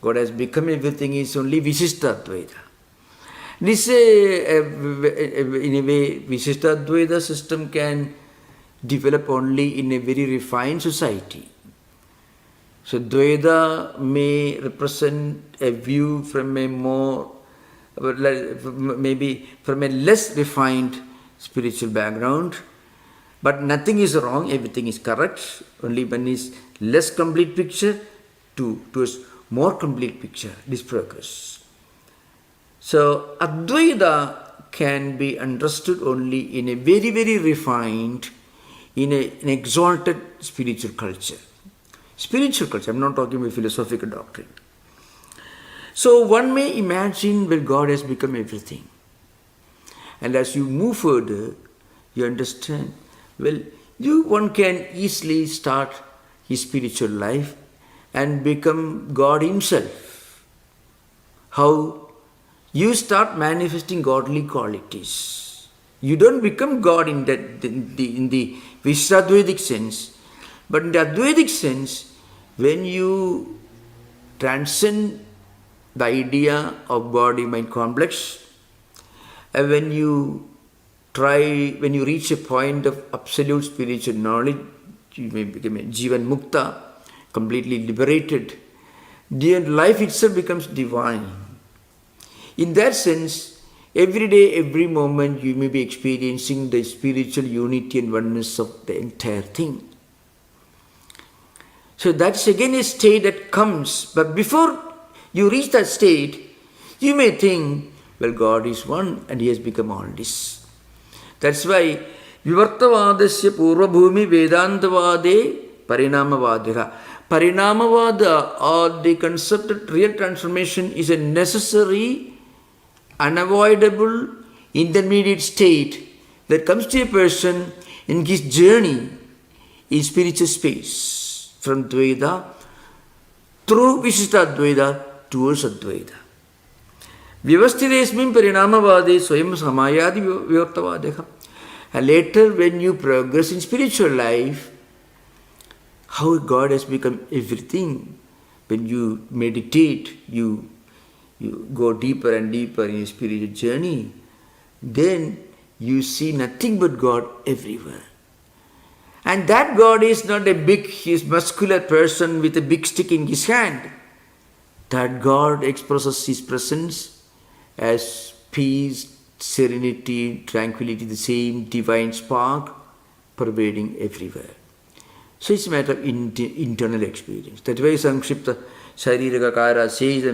God has become everything is only Vishishtadvaita. This, in a way, Vishishtadvaita system can develop only in a very refined society. So Dvaita may represent a view from a more, maybe from a less refined spiritual background, but nothing is wrong, everything is correct. Only one is less complete picture to a more complete picture, this progress. So Advaita can be understood only in a very, very refined, in an exalted spiritual culture. Spiritual culture, I'm not talking about philosophical doctrine. So one may imagine, well, God has become everything. And as you move further, you understand, well, one can easily start his spiritual life and become God himself. How? You start manifesting godly qualities. You don't become God in the Vishishtadvaitic sense, but in the Advaitic sense, when you transcend the idea of body-mind complex, and when you reach a point of absolute spiritual knowledge, you may become a Jivan Mukta, completely liberated. The life itself becomes divine. In that sense, every day, every moment, you may be experiencing the spiritual unity and oneness of the entire thing. So that's again a state that comes. But before you reach that state, you may think, well, God is one and He has become all this. That's why Vivartavadasya Purvabhumi Vedantavade Parinamavadaha. Parinamavada, or the concept of real transformation, is a necessary, unavoidable, intermediate state that comes to a person in his journey in spiritual space. From Dvaita through Vishishtadvaita towards Advaita. Vyavastidesmin parinamavade swayam samayadi vivartavadeha. And later, when you progress in spiritual life, how God has become everything. When you meditate, you go deeper and deeper in your spiritual journey, then you see nothing but God everywhere. And that God is not a big, muscular person with a big stick in his hand. That God expresses His presence as peace, serenity, tranquility, the same divine spark pervading everywhere. So it's a matter of internal experience. That's why Sanskrit Shariraka says,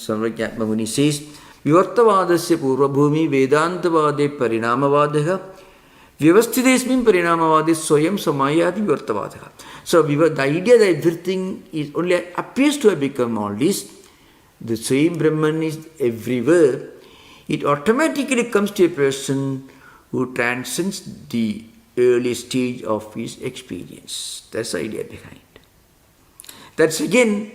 Samrakyatma Muni says, Vivartavadasya Purvabhumi Vedantavade Parinamavadaha Vyavasthidesmin Parinamavade Soyam Samayati Vivartavadaha. So the idea that everything is only appears to have become all this, the same Brahman is everywhere, it automatically comes to a person who transcends the early stage of his experience. That's the idea behind. That's again,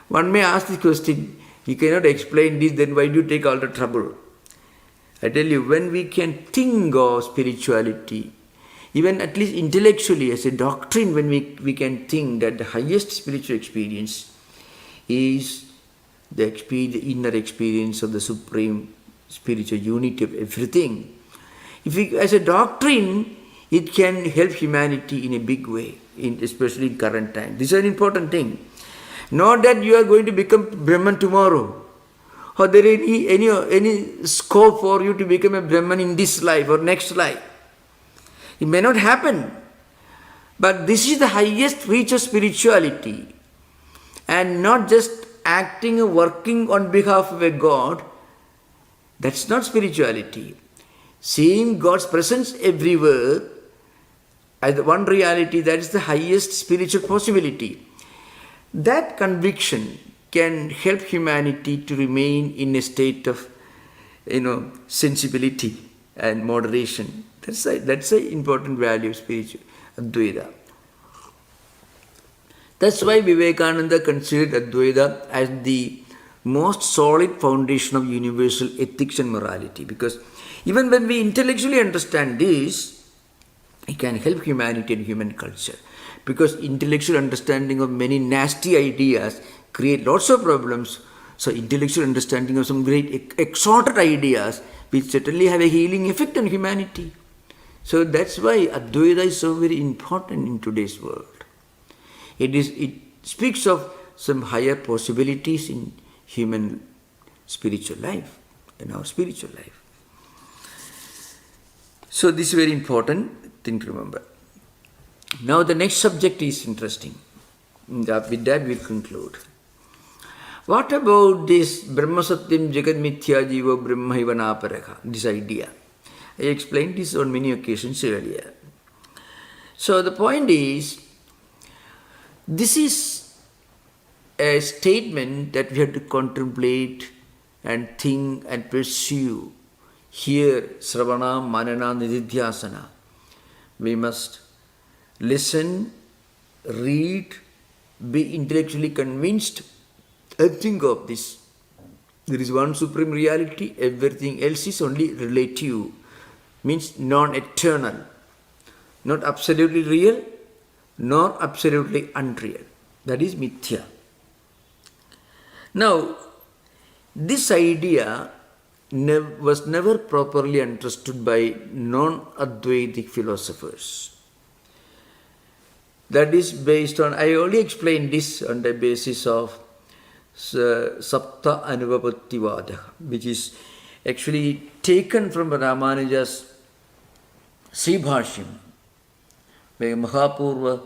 one may ask the question, you cannot explain this, then why do you take all the trouble? I tell you, when we can think of spirituality, even at least intellectually as a doctrine, when we can think that the highest spiritual experience is the inner experience of the supreme spiritual unity of everything. As a doctrine, it can help humanity in a big way, especially in current time. This is an important thing. Not that you are going to become Brahman tomorrow, or there is any scope for you to become a Brahman in this life or next life. It may not happen, but this is the highest reach of spirituality, and not just acting or working on behalf of a God. That's not spirituality. Seeing God's presence everywhere as the one reality, that is the highest spiritual possibility. That conviction can help humanity to remain in a state of, sensibility and moderation. That's an important value of spiritual Advaita. That's why Vivekananda considered Advaita as the most solid foundation of universal ethics and morality. Because even when we intellectually understand this, it can help humanity and human culture. Because intellectual understanding of many nasty ideas create lots of problems. So intellectual understanding of some great exalted ideas will certainly have a healing effect on humanity. So that's why Advaita is so very important in today's world. It speaks of some higher possibilities in human spiritual life, in our spiritual life. So this is very important thing to remember. Now the next subject is interesting. With that we'll conclude. What about this Brahma Satyam Jagat Mithya Jiva Brahma Ivanaparaka, this idea? I explained this on many occasions earlier. So the point is, this is a statement that we have to contemplate and think and pursue. Here, Sravana, Manana, Nididhyasana. We must listen, read, be intellectually convinced, and think of this. There is one supreme reality, everything else is only relative, means non-eternal, not absolutely real, nor absolutely unreal. That is mithya. Now, this idea was never properly understood by non-Advaitic philosophers. That is based on, I only explained this on the basis of Sapta Anuvapattivada, which is actually taken from Ramanuja's Sribhashyam, where Mahapurva,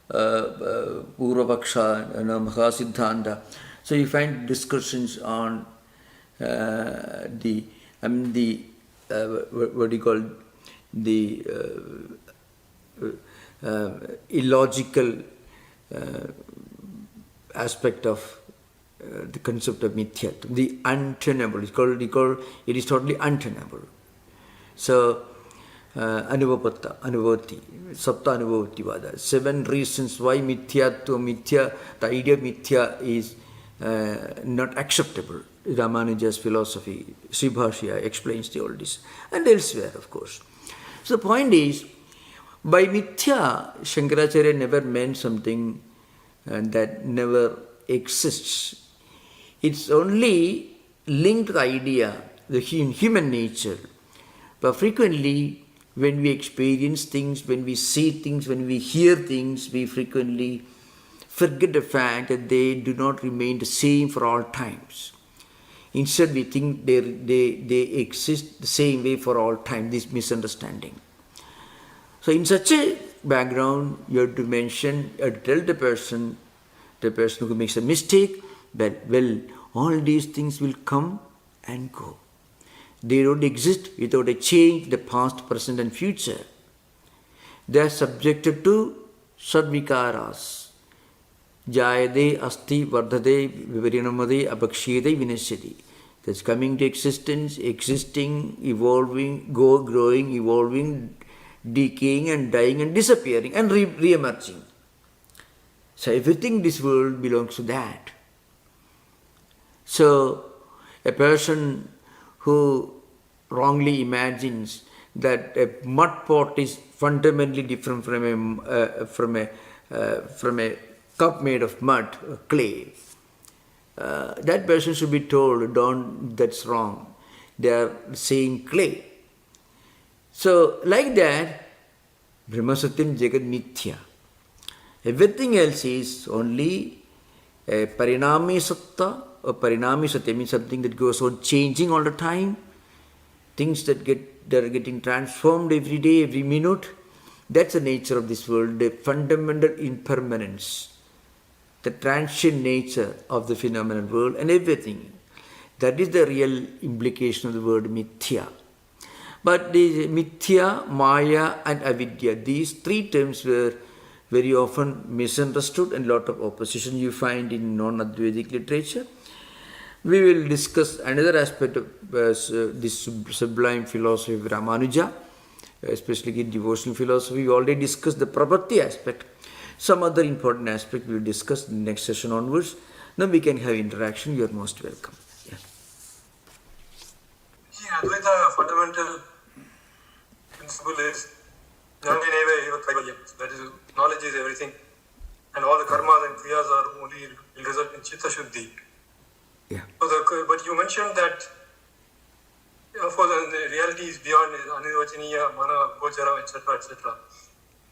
Purvapaksha, Mahasiddhanta. So you find discussions on what do you call, the illogical aspect of the concept of mithyatva, the untenable. It is totally untenable. So, Anuvati, Sapta Anuvati, 7 reasons why mithya, the idea of mithya is not acceptable. Ramanuja's philosophy, Sribhashya explains all this, and elsewhere, of course. So the point is, by mithya, Shankaracharya never meant something that never exists. It's only linked to the idea, the human nature. But frequently, when we experience things, when we see things, when we hear things, we frequently forget the fact that they do not remain the same for all times. Instead, we think they exist the same way for all time, this misunderstanding. So in such a background, you have to mention, you have to tell the person who makes a mistake, that, well, all these things will come and go. They don't exist without a change, the past, present and future. They are subjected to sadvikaras. Jayade, asti, vardhade, vivarinamade, abhakshede, vinashyati. That's coming to existence, existing, evolving, growing, evolving, decaying and dying and disappearing and re-emerging. So everything in this world belongs to that. So a person who wrongly imagines that a mud pot is fundamentally different from a cup made of mud or clay, that person should be told, that's wrong. They are saying clay. So like that, Brahma Satyam Jagat Mithya. Everything else is only a Parinami Satta, or Parinami Satya means something that goes on changing all the time, things that are getting transformed every day, every minute. That's the nature of this world, the fundamental impermanence, the transient nature of the phenomenal world and everything. That is the real implication of the word Mithya. But the Mithya, Maya and Avidya, these three terms were very often misunderstood and a lot of opposition you find in non-Advaitic literature. We will discuss another aspect of this sublime philosophy of Ramanuja, especially in devotional philosophy. We already discussed the Prapatti aspect. Some other important aspect we will discuss in the next session onwards. Now we can have interaction. You are most welcome. Yeah. Advaita fundamental principle is Jnaneneva eva kaivalyam. That is, knowledge is everything, and all the karmas and kriyas are only will result in chitta shuddhi. Yeah. So but you mentioned that for the reality is beyond anirvachaniya, mana, gochara, etc., etc.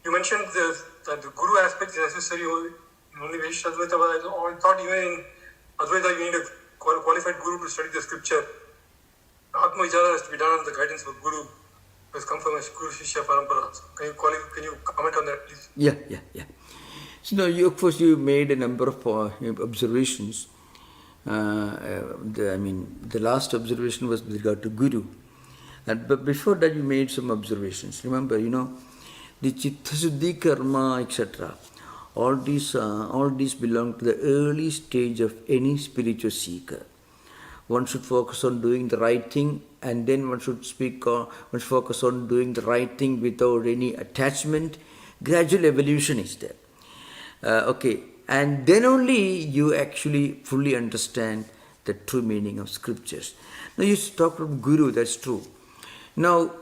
You mentioned that the guru aspect is necessary only Vishishtadvaita, but I thought even in Advaita you need a qualified guru to study the scripture. Atma Vichara has to be done on the guidance of a guru who has come from a Guru Shishya Parampara. Can you comment on that, please? Yeah. So now, of course, you made a number of observations. The last observation was with regard to Guru. But before that, you made some observations. Remember, the Chitta Suddhi Karma, etc. All these belong to the early stage of any spiritual seeker. One should focus on doing the right thing, and then one should focus on doing the right thing without any attachment. Gradual evolution is there. And then only you actually fully understand the true meaning of scriptures. Now you talked about Guru, that's true. Now,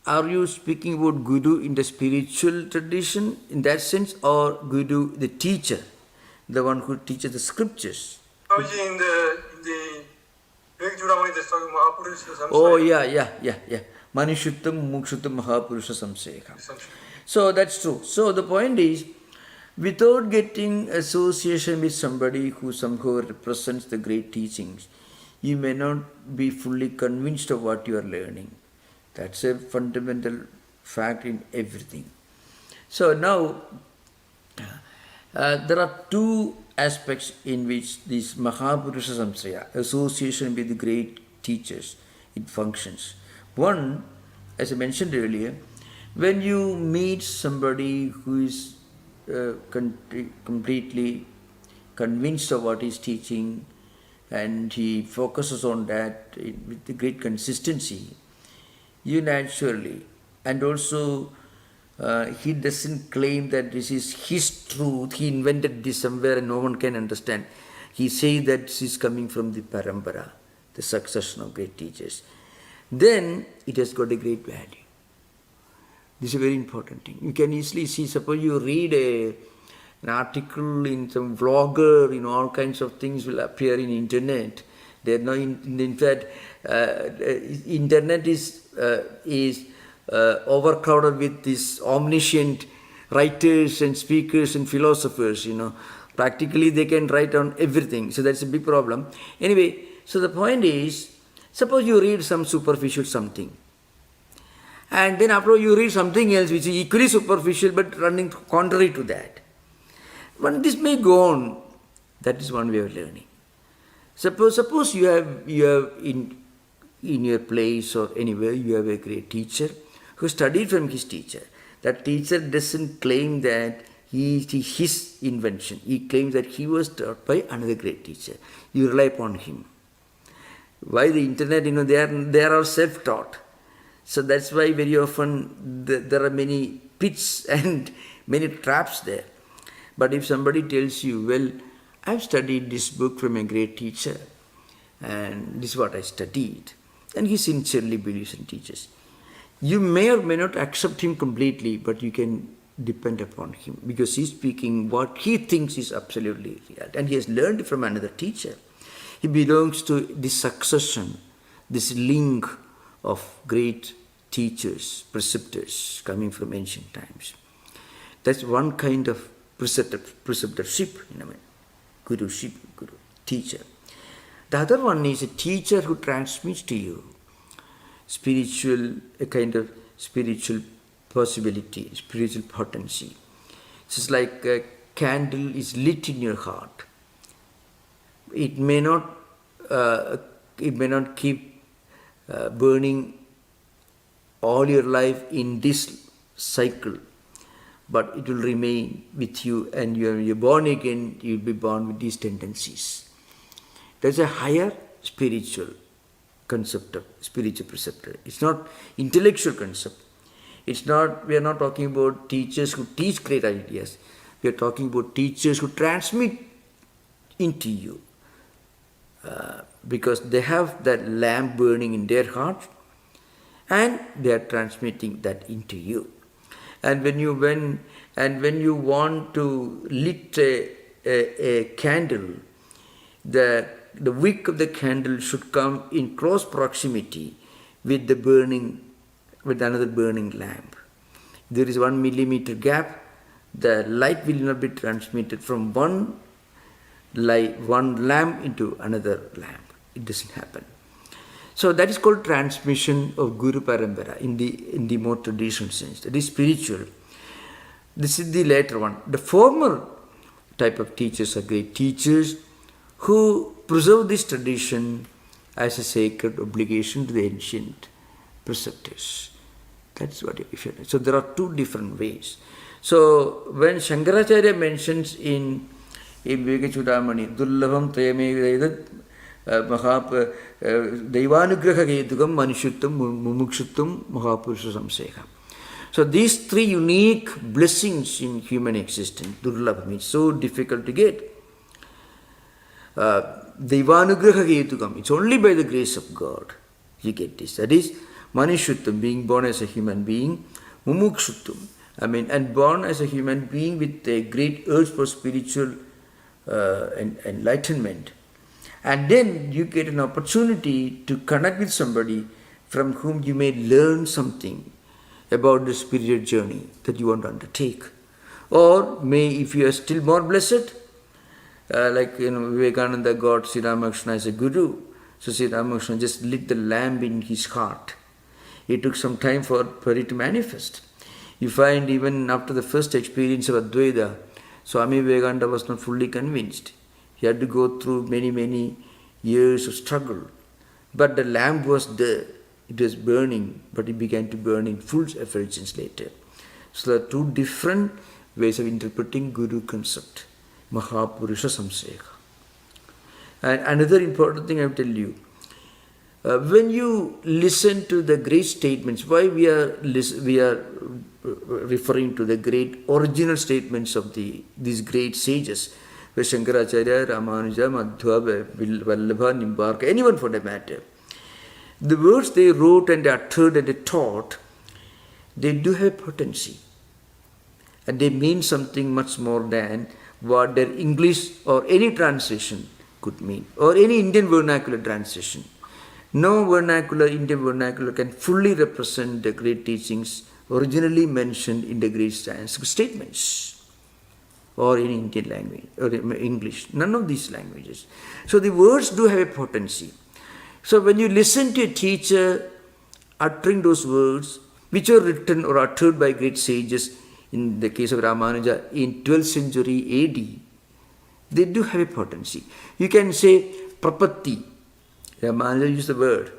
are you speaking about Guru in the spiritual tradition in that sense, or Guru, the teacher, the one who teaches the scriptures? In the Oh, yeah. Manishuttam Mukshuttam Mahapurusha Samseka. So that's true. So the point is, without getting association with somebody who somehow represents the great teachings, you may not be fully convinced of what you are learning. That's a fundamental fact in everything. So now, there are two aspects in which this Mahapurusha Samsaya, association with the great teachers, it functions. One, as I mentioned earlier, when you meet somebody who is completely convinced of what he's teaching and he focuses on that with the great consistency, you naturally, and also he doesn't claim that this is his truth, he invented this somewhere and no one can understand. He says that this is coming from the parampara, the succession of great teachers. Then it has got a great value. This is a very important thing. You can easily see, suppose you read an article in some vlogger, all kinds of things will appear in internet. There now, in fact, internet is overcrowded with these omniscient writers and speakers and philosophers. Practically they can write on everything. So that's a big problem. Anyway, so the point is, suppose you read some superficial something. And then after you read something else which is equally superficial but running contrary to that. But this may go on. That is one way of learning. Suppose you have in your place or anywhere you have a great teacher who studied from his teacher. That teacher doesn't claim that he is his invention. He claims that he was taught by another great teacher. You rely upon him. Why the internet? They are all self-taught. So that's why very often there are many pits and many traps there. But if somebody tells you, well, I've studied this book from a great teacher and this is what I studied, and he sincerely believes and teaches, you may or may not accept him completely, but you can depend upon him because he's speaking what he thinks is absolutely real and he has learned from another teacher. He belongs to this succession, this link of great teachers, preceptors coming from ancient times. That's one kind of preceptorship, guruship, guru, teacher. The other one is a teacher who transmits to you a kind of spiritual possibility, spiritual potency. It's just like a candle is lit in your heart. It may not keep burning all your life in this cycle, but it will remain with you, and you're born again, you'll be born with these tendencies. There's a higher spiritual concept of spiritual preceptor. It's not intellectual concept. We are not talking about teachers who teach great ideas. We are talking about teachers who transmit into you. Because they have that lamp burning in their heart and they are transmitting that into you. And when you want to lit a candle, the wick of the candle should come in close proximity with another burning lamp. There is 1 millimeter gap. The light will not be transmitted from one lamp into another lamp. It doesn't happen. So that is called transmission of Guru Parampara in the more traditional sense. That is spiritual. This is the later one. The former type of teachers are great teachers who preserve this tradition as a sacred obligation to the ancient preceptors. That's what if you. So there are two different ways. So when Shankaracharya mentions in Vivekachudamani, Dullabam Trayame Daivanugraha Hedugam Manishuttam Mumukshuttam Mahapurusha Samseha. So these three unique blessings in human existence, Durlabha means so difficult to get. Daivanugraha Hedugam, it's only by the grace of God you get this. That is Manishuttam, being born as a human being, Mumukshuttam, and born as a human being with a great urge for spiritual enlightenment. And then you get an opportunity to connect with somebody from whom you may learn something about the spiritual journey that you want to undertake. Or if you are still more blessed, Vivekananda got Sri Ramakrishna as a guru. So Sri Ramakrishna just lit the lamp in his heart. It took some time for it to manifest. You find even after the first experience of Advaita, Swami Vivekananda was not fully convinced. He had to go through many, many years of struggle. But the lamp was there. It was burning, but it began to burn in full effulgence later. So there are two different ways of interpreting Guru concept. Mahapurusha Samseha. And another important thing I will tell you, when you listen to the great statements, why we are referring to the great original statements of these great sages, where Shankaracharya, Ramanuja, Madhva, Vallabha, Nimbarka, anyone for that matter, the words they wrote and uttered and they taught, they do have potency. And they mean something much more than what their English or any translation could mean, or any Indian vernacular translation. No Indian vernacular can fully represent the great teachings originally mentioned in the great Sanskrit statements. or in Indian language or in English. None of these languages. So the words do have a potency. So when you listen to a teacher uttering those words, which were written or uttered by great sages, in the case of Ramanuja in 12th century AD, they do have a potency. You can say prapatti. Ramanuja used the word.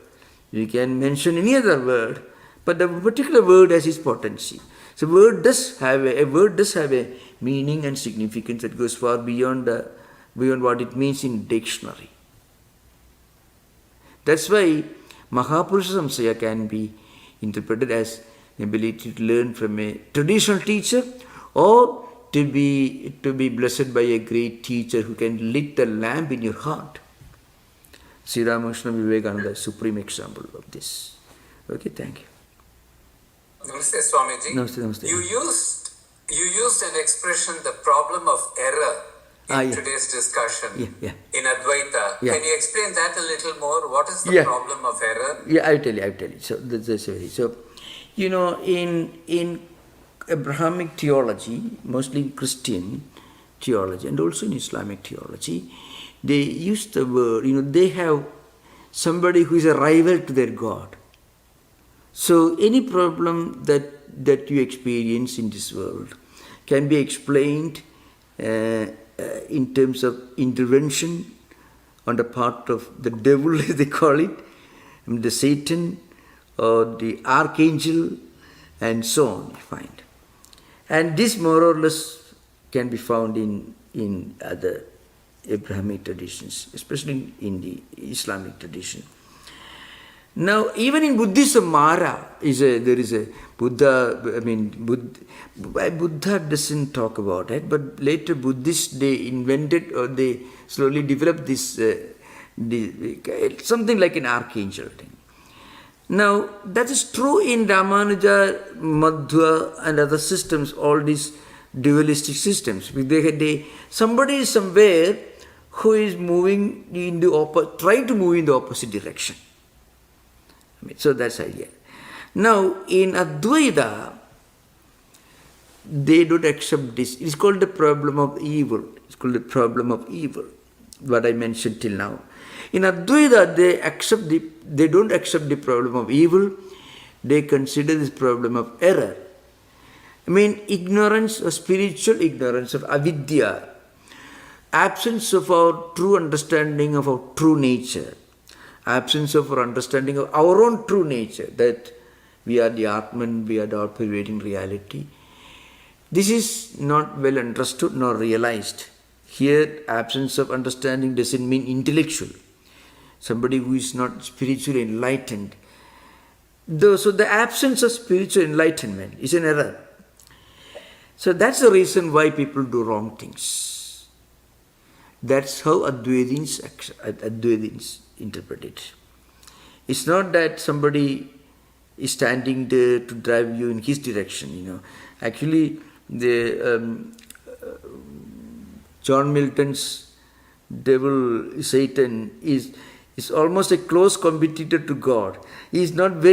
You can mention any other word, but the particular word has its potency. So word does have a meaning and significance that goes far beyond what it means in dictionary. That's why Mahapurusha Samsaya can be interpreted as the ability to learn from a traditional teacher, or to be blessed by a great teacher who can lit the lamp in your heart. Sri Ramakrishna Vivekananda is supreme example of this. Okay, thank you. Namaste, Swamiji. Namaste, namaste. You used an expression, the problem of error, in today's discussion in Advaita. Yeah. Can you explain that a little more? What is the problem of error? Yeah, I'll tell you. So that's very. So, in Abrahamic theology, mostly in Christian theology and also in Islamic theology, they use the word, they have somebody who is a rival to their God. So any problem that you experience in this world can be explained in terms of intervention on the part of the devil, as they call it, the Satan or the archangel, and so on, you find. And this more or less can be found in other Abrahamic traditions, especially in the Islamic tradition. Now, even in Buddhism, Mara there is a Buddha. Buddha doesn't talk about it, but later Buddhists, they invented or they slowly developed this something like an archangel thing. Now, that is true in Ramanuja, Madhva, and other systems. All these dualistic systems, somebody is somewhere who is moving trying to move in the opposite direction. So that's the idea. Now, in Advaita, they don't accept this. It's called the problem of evil. What I mentioned till now. In Advaita, they don't accept the problem of evil. They consider this problem of error. Ignorance, or spiritual ignorance of avidya, absence of our true understanding of our true nature. Absence of our understanding of our own true nature, that we are the Atman, we are the all-pervading reality. This is not well understood nor realized. Here, absence of understanding doesn't mean intellectual. Somebody who is not spiritually enlightened. So the absence of spiritual enlightenment is an error. So that's the reason why people do wrong things. That's how Advaitins interpret it. It's not that somebody is standing there to drive you in his direction, Actually, John Milton's devil, Satan, is almost a close competitor to God. He is not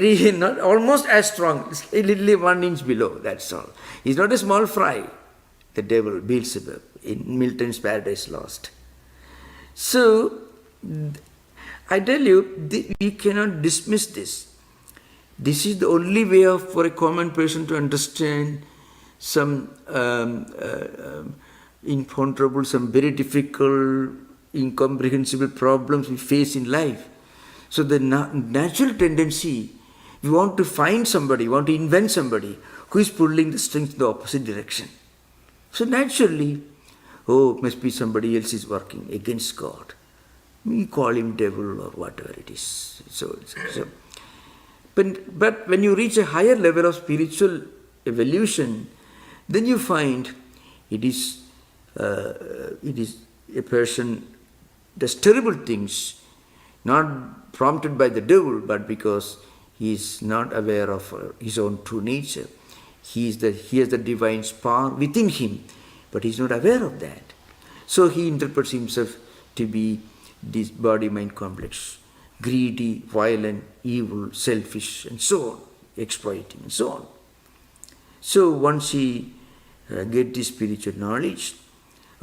almost as strong, it's a little 1 inch below, that's all. He's not a small fry, the devil, Beelzebub, in Milton's Paradise Lost. So, I tell you, we cannot dismiss this. This is the only way for a common person to understand some imponderable, some very difficult, incomprehensible problems we face in life. So the natural tendency, we want to find somebody, want to invent somebody who is pulling the strings in the opposite direction. So naturally, it must be somebody else is working against God. We call him devil or whatever it is. But when you reach a higher level of spiritual evolution, then you find it is a person does terrible things, not prompted by the devil, but because he is not aware of his own true nature. He has the divine spark within him, but he is not aware of that. So he interprets himself to be this body-mind complex, greedy, violent, evil, selfish, and so on, exploiting, and so on. So once he gets this spiritual knowledge,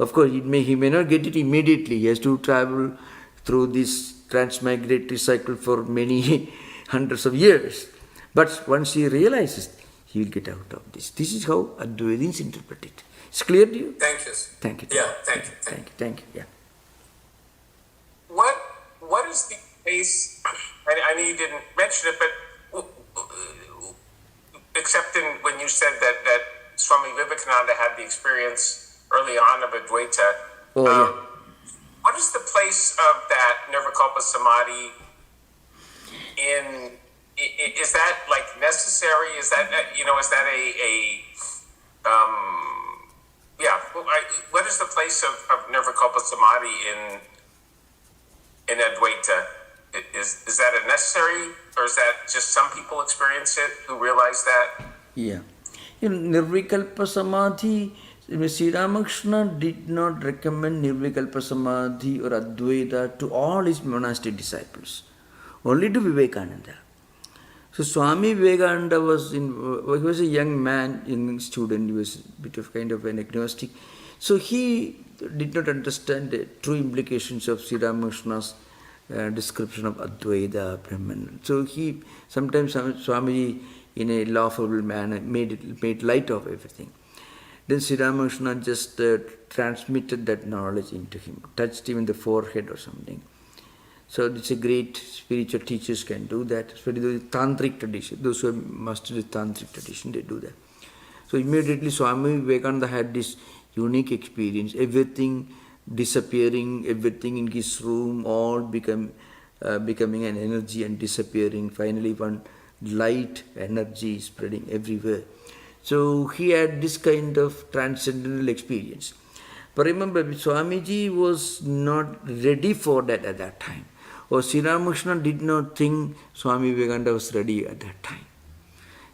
Of course, he may not get it immediately. He has to travel through this transmigratory cycle for many hundreds of years. But once he realizes, he will get out of this. This is how Advaitins interpret it. It's clear to you? Thank you. Thank you. Yeah, thank you. Thank you. Yeah. What is the case? I know you didn't mention it, but except in when you said that Swami Vivekananda had the experience early on of Advaita. Oh, yeah. What is the place of that Nirvikalpa Samadhi in? Is that like necessary? Is that Is that what is the place of Nirvikalpa Samadhi in Advaita? Is that a necessary, or is that just some people experience it who realize that? Yeah. In Nirvikalpa Samadhi, Sri Ramakrishna did not recommend Nirvikalpa Samadhi or Advaita to all his monastic disciples, only to Vivekananda. So Swami Vivekananda he was a young man, young student, he was a bit of kind of an agnostic. So he did not understand the true implications of Sri Ramakrishna's description of Advaita, Brahman. So sometimes Swamiji, in a laughable manner, made light of everything. Then Sri Ramakrishna just transmitted that knowledge into him, touched him in the forehead or something. So it's a great spiritual teachers can do that, especially the tantric tradition. Those who have mastered the tantric tradition, they do that. So immediately Swami Vivekananda had this unique experience, everything disappearing, everything in his room, all becoming an energy and disappearing. Finally one light energy spreading everywhere. So he had this kind of transcendental experience. But remember, Swamiji was not ready for that at that time. Or Sri Ramakrishna did not think Swami Vivekananda was ready at that time.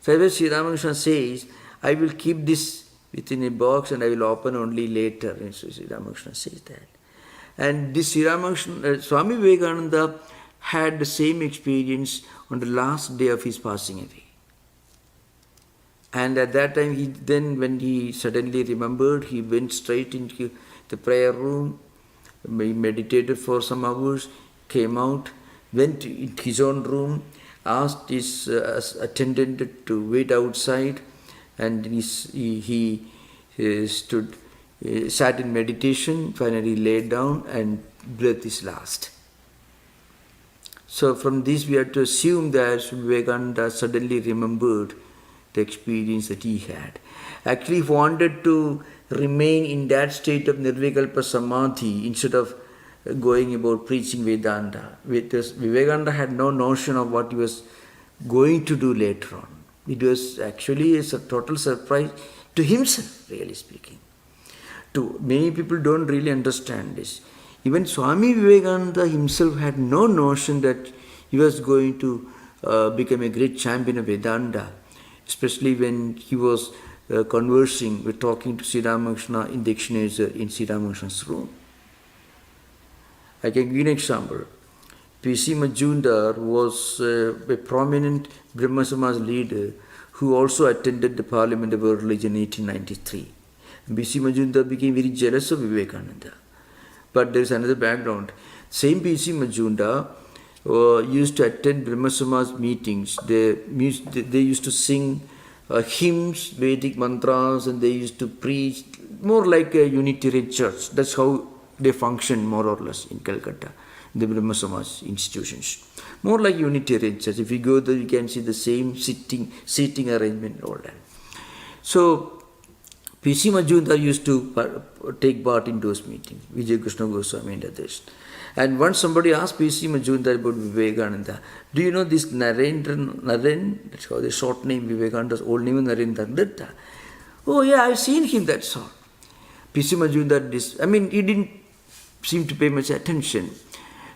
So Sri Ramakrishna says, I will keep this within a box and I will open only later. And so Sri Ramakrishna says that. And this Swami Vivekananda had the same experience on the last day of his passing away. And at that time, when he suddenly remembered, he went straight into the prayer room, he meditated for some hours, came out, went to his own room, asked his attendant to wait outside, and he sat in meditation, finally laid down, and breath is last. So from this we have to assume that Vivekananda suddenly remembered the experience that he had. Actually, he wanted to remain in that state of Nirvikalpa Samadhi instead of going about preaching Vedanta. Vivekananda had no notion of what he was going to do later on. It was actually a total surprise to himself, really speaking. Many people don't really understand this. Even Swami Vivekananda himself had no notion that he was going to become a great champion of Vedanta, especially when he was talking to Sri Ramakrishna in Dakshineshwar in Sri Ramakrishna's room. I can give you an example. P.C. Majumdar was a prominent Brahma Samaj leader who also attended the Parliament of World Religion in 1893. P.C. Majumdar became very jealous of Vivekananda. But there is another background. Same P.C. Majumdar used to attend Brahma Samaj meetings. They used to sing hymns, Vedic mantras, and they used to preach more like a Unitarian church. That's how they function more or less in Calcutta, the Brahma Samaj institutions. More like Unitarian church. If you go there, you can see the same seating arrangement and all that. So, P.C. Majumdar used to take part in those meetings, Vijay Krishna Goswami and others. And once somebody asked P.C. Majumdar about Vivekananda, do you know this Naren? That's how the short name, Vivekananda's old name is Narendra. Oh yeah, I've seen him, that's all. P.C. Majumdar, he didn't seem to pay much attention.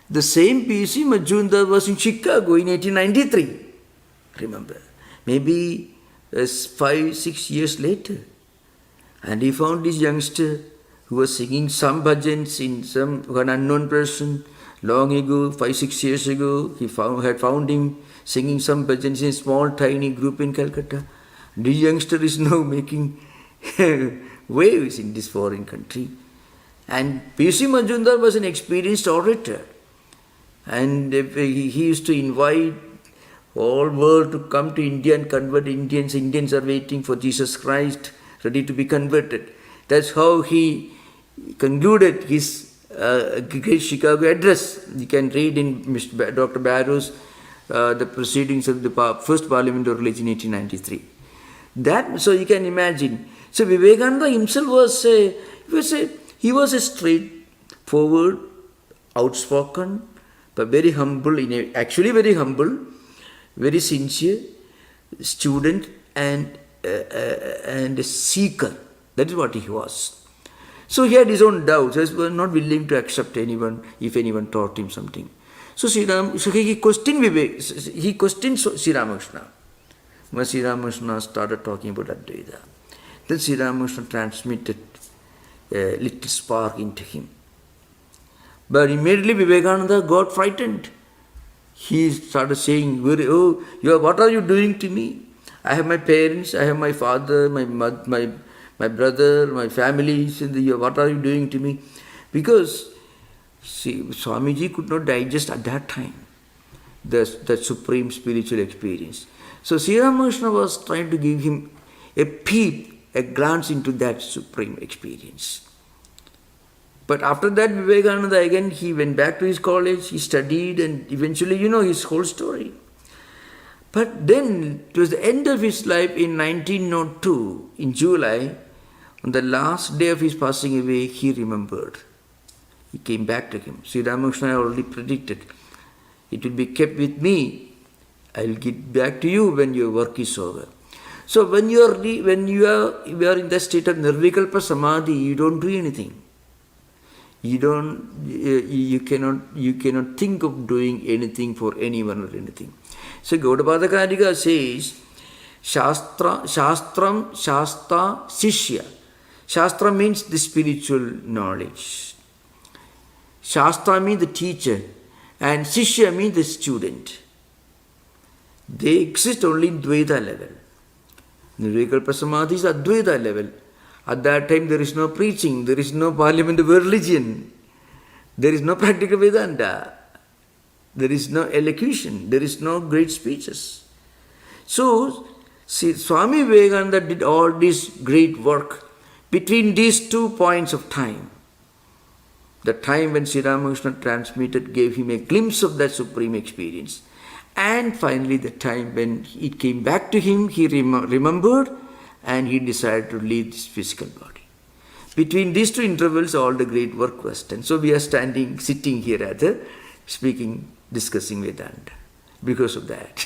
The same P.C. Majumdar was in Chicago in 1893, remember. Maybe 5-6 years later. And he found this youngster who was singing some bhajans in an unknown person. Long ago, 5-6 years ago, he had found him singing some bhajans in a small tiny group in Calcutta. This youngster is now making waves in this foreign country. And P.C. Majumdar was an experienced orator. And he used to invite all world to come to India and convert Indians. Indians are waiting for Jesus Christ, ready to be converted. That's how he concluded his great Chicago address. You can read in Mr. Dr. Barrow's the proceedings of the first Parliament of Religion in 1893. So you can imagine. So Vivekananda himself was a straightforward, outspoken, but very humble, actually very humble, very sincere student and a seeker. That is what he was. So he had his own doubts. He was not willing to accept anyone if anyone taught him something. So he questioned he questioned Sri Ramakrishna. When Sri Ramakrishna started talking about Advaita, then Sri Ramakrishna transmitted a little spark into him. But immediately Vivekananda got frightened. He started saying, what are you doing to me? I have my parents, I have my father, my brother, my family. What are you doing to me? Because Swamiji could not digest at that time the supreme spiritual experience. So Sri Ramakrishna was trying to give him a peep, a glance into that supreme experience. But after that, Vivekananda again, he went back to his college, he studied, and eventually, his whole story. But then, towards the end of his life in 1902, in July, on the last day of his passing away, he remembered. He came back to him. Sri Ramakrishna already predicted, it will be kept with me. I will get back to you when your work is over. So when you are in the state of Nirvikalpa Samadhi, you don't do anything. You cannot think of doing anything for anyone or anything. So Gaudapada Karika says, Shastram, Shasta, Shishya. Shastra means the spiritual knowledge. Shastra means the teacher. And Shishya means the student. They exist only in Dvaita level. Nirvikalpa Samadhi is at Dvaita level. At that time there is no preaching, there is no parliament of religion, there is no practical Vedanta, there is no elocution, there is no great speeches. So, Swami Vivekananda did all this great work between these 2 points of time. The time when Sri Ramakrishna transmitted gave him a glimpse of that supreme experience. And finally the time when it came back to him, he remembered and he decided to leave this physical body. Between these 2 intervals, all the great work was done. So we are sitting here rather, discussing Vedanta. Because of that.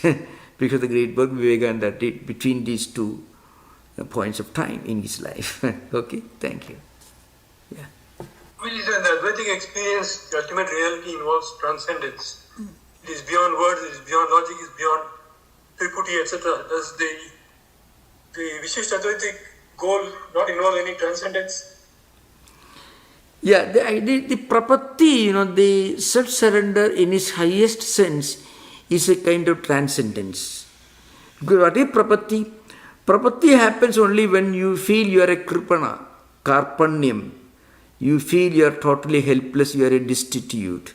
Because the great work Vivekananda did between these 2 points of time in his life. Okay, thank you. Yeah. In the Advaitic experience, the ultimate reality involves transcendence. It is beyond words, it is beyond logic, it is beyond triputi, etc. Does the Vishishtadvaitic goal not involve any transcendence? Yeah, the prapatti, the self-surrender in its highest sense is a kind of transcendence. Because what is prapatti? Prapatti happens only when you feel you are a kripana, karpanyam. You feel you are totally helpless, you are a destitute.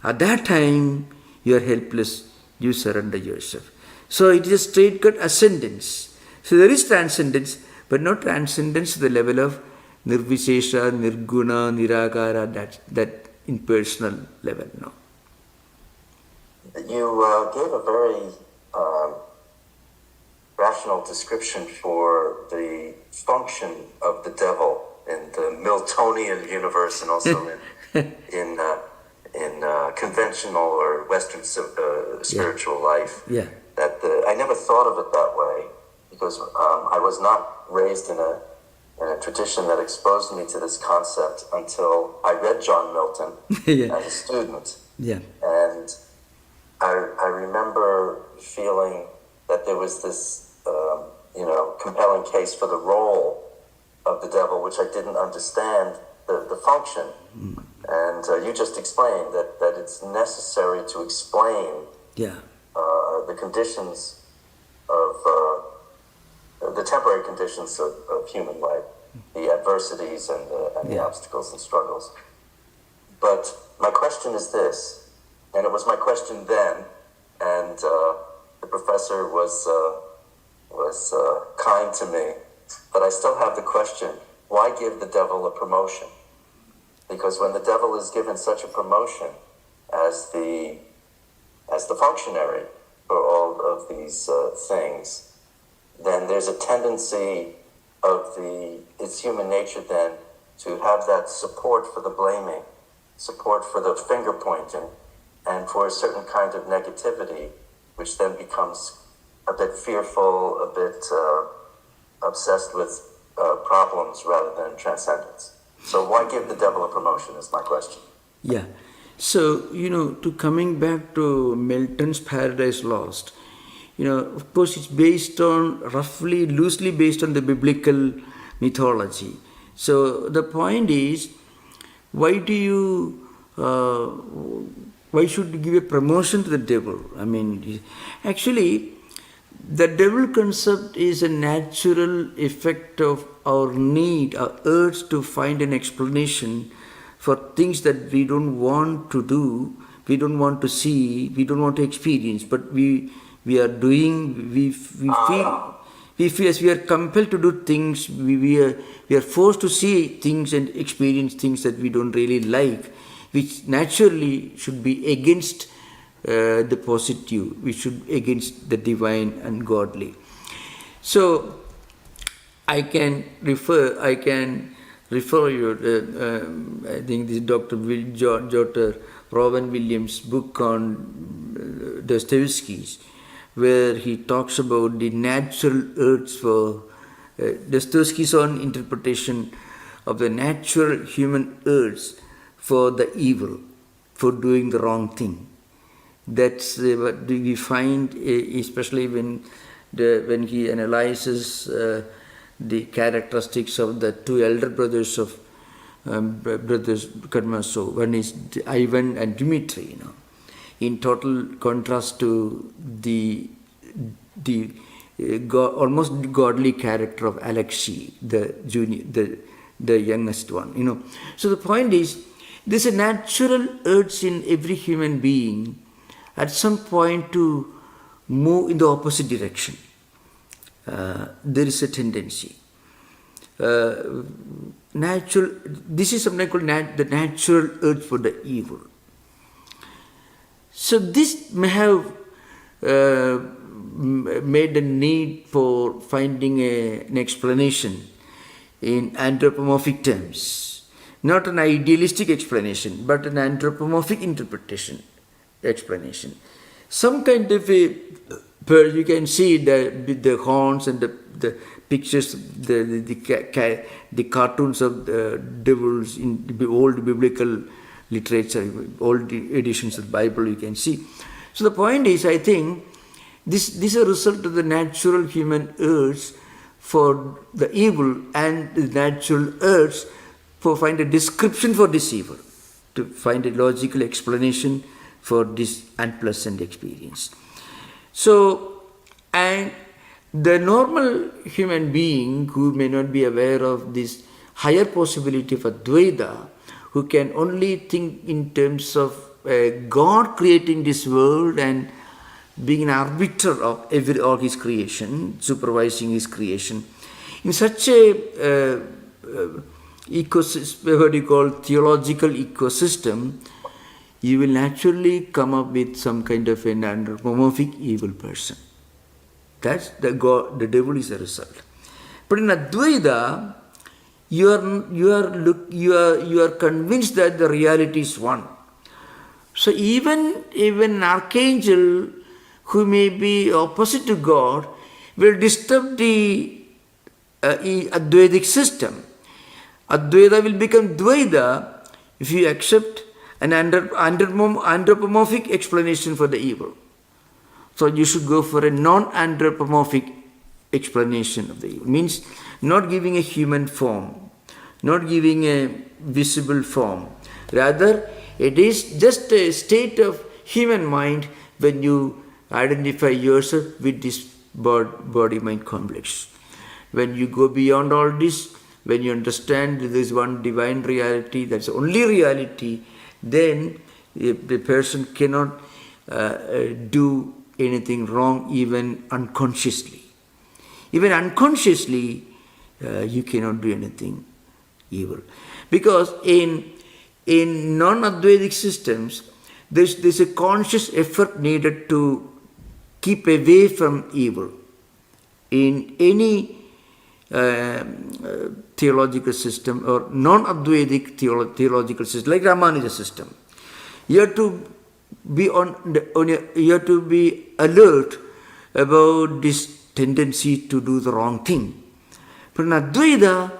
At that time, you are helpless, you surrender yourself. So it is a straight-cut ascendance. So there is transcendence, but not transcendence to the level of nirvishesha, nirguna, nirakara, that impersonal level, no. You gave a very rational description for the function of the devil in the Miltonian universe and also in conventional or Western spiritual life. Yeah. That I never thought of it that way because I was not raised in a tradition that exposed me to this concept until I read John Milton as a student. Yeah. And I remember feeling that there was this, compelling case for the role of the devil, which I didn't understand the function. Mm. And you just explained that it's necessary to explain the conditions of the temporary conditions of human life. the adversities and the obstacles and struggles. But my question is this, and it was my question then, and the professor was kind to me, but I still have the question, why give the devil a promotion? Because when the devil is given such a promotion as the functionary for all of these things, then there's a tendency of it's human nature then to have that support for the blaming, support for the finger pointing, and for a certain kind of negativity, which then becomes a bit fearful, a bit obsessed with problems rather than transcendence. So why give the devil a promotion is my question. Yeah. So, to coming back to Milton's Paradise Lost, of course it's based on, loosely based on the biblical mythology. So the point is, why should you give a promotion to the devil? I mean, actually, the devil concept is a natural effect of our need, our urge to find an explanation for things that we don't want to do, we don't want to see, we don't want to experience, but we are doing, we feel as we are compelled to do things, we are forced to see things and experience things that we don't really like, which naturally should be against the positive, which should against the divine and godly. So I can refer you, I think this Dr. Robin Williams' book on Dostoevsky's, where he talks about the natural urge for Dostoevsky's own interpretation of the natural human urge for the evil, for doing the wrong thing. That's what we find, especially when he analyzes the characteristics of the two elder brothers of brothers Karamazov. One is Ivan and Dmitri, in total contrast to the almost godly character of Alexei, the junior, the youngest one. So the point is, there's a natural urge in every human being at some point to move in the opposite direction. There is a tendency. This is something called the natural urge for the evil. So this may have made a need for finding an explanation in anthropomorphic terms. Not an idealistic explanation, but an anthropomorphic explanation. Some kind of you can see the horns and the pictures, the cartoons of the devils in the old biblical literature, old editions of the Bible you can see. So the point is, I think, this is a result of the natural human urge for the evil and the natural urge for find a description for this evil, to find a logical explanation for this unpleasant experience. So, and the normal human being who may not be aware of this higher possibility of Advaita, who can only think in terms of God creating this world and being an arbiter of all his creation, supervising his creation, in such a ecosystem, what you call theological ecosystem, you will naturally come up with some kind of an anthropomorphic evil person. That's the devil is the result. But in Advaita, you are convinced that the reality is one. So even an archangel who may be opposite to God will disturb the Advaitic system. Advaita will become Dvaita if you accept an anthropomorphic explanation for the evil. So you should go for a non-anthropomorphic explanation of the evil. Means not giving a human form, not giving a visible form. Rather, it is just a state of human mind when you identify yourself with this body-mind complex. When you go beyond all this, when you understand there is one divine reality, that's the only reality, then the person cannot do anything wrong even unconsciously. Even unconsciously, you cannot do anything evil. Because in non-Advaitic systems, there's a conscious effort needed to keep away from evil. In any theological system or non-Advaitic theological system, like Ramanuja system, you have to be you have to be alert about this tendency to do the wrong thing. But in Advaita,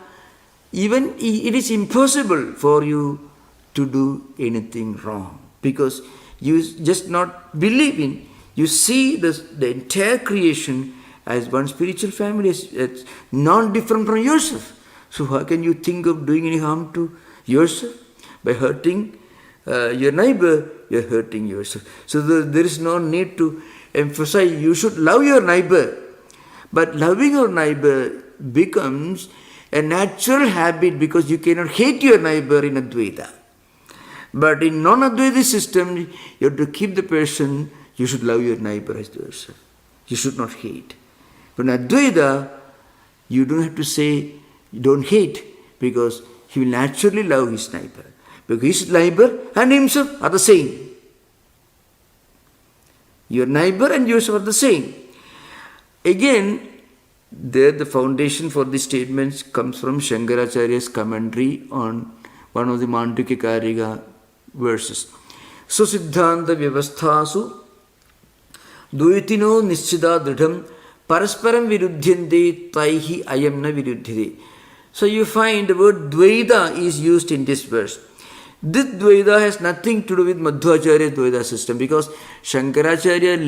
even it is impossible for you to do anything wrong, because you just not believe in, you see the entire creation as one spiritual family, as non-different from yourself. So how can you think of doing any harm to yourself? By hurting your neighbor, you're hurting yourself. So there is no need to emphasize you should love your neighbor. But loving your neighbor becomes a natural habit because you cannot hate your neighbor in Advaita. But in non-Advaita system, you have to keep the person, you should love your neighbor as yourself. You should not hate. But in Advaita, you don't have to say you don't hate, because he will naturally love his neighbor. Because his neighbor and himself are the same. Your neighbor and yourself are the same. Again, there the foundation for these statements comes from Shankaracharya's commentary on one of the Mandukya verses. So Siddhanta Vyavasthasu Duitino Nischida Dridham Parasparam Viruddhyante Taihi Ayamna Viruddhyate. So you find the word Dvaita is used in this verse. This Dvaita has nothing to do with Madhvacharya Dvaita system, because Shankaracharya,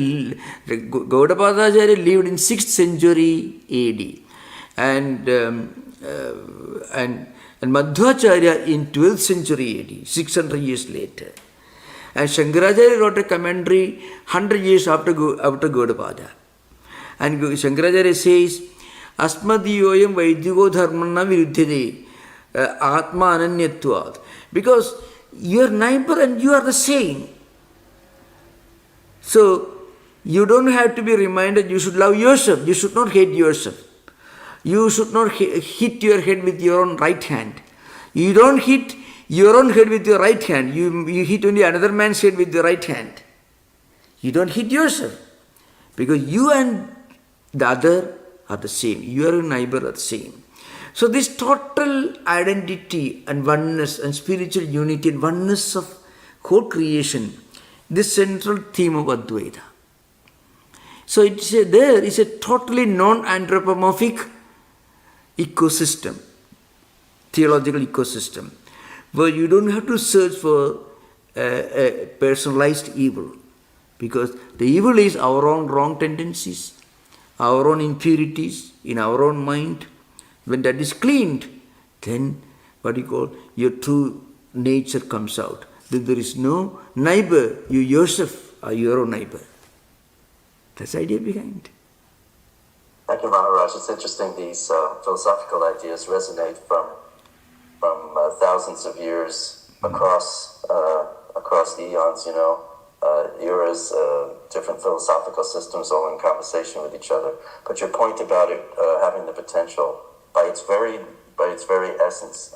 Gaudapadacharya lived in 6th century AD and Madhvacharya in 12th century AD, 600 years later. And Shankaracharya wrote a commentary 100 years after Gaudapada. And Shankaracharya says, Asmadiyoyam Vaidyigo Dharmana Viruddhyate Atma Ananyatvat. Because your neighbor and you are the same. So, you don't have to be reminded you should love yourself. You should not hate yourself. You should not hit your head with your own right hand. You don't hit your own head with your right hand. You hit only another man's head with your right hand. You don't hit yourself. Because you and the other are the same. You and your neighbor are the same. So this total identity and oneness and spiritual unity and oneness of whole creation, this central theme of Advaita. So there is a totally non-anthropomorphic ecosystem, theological ecosystem, where you don't have to search for a personalized evil, because the evil is our own wrong tendencies, our own impurities in our own mind. When that is cleaned, then your true nature comes out. Then there is no neighbor, you yourself are your own neighbor. That's the idea behind. Thank you, Maharaj. It's interesting, these philosophical ideas resonate from thousands of years across the eons, eras, different philosophical systems all in conversation with each other. But your point about it having the potential, by its very essence,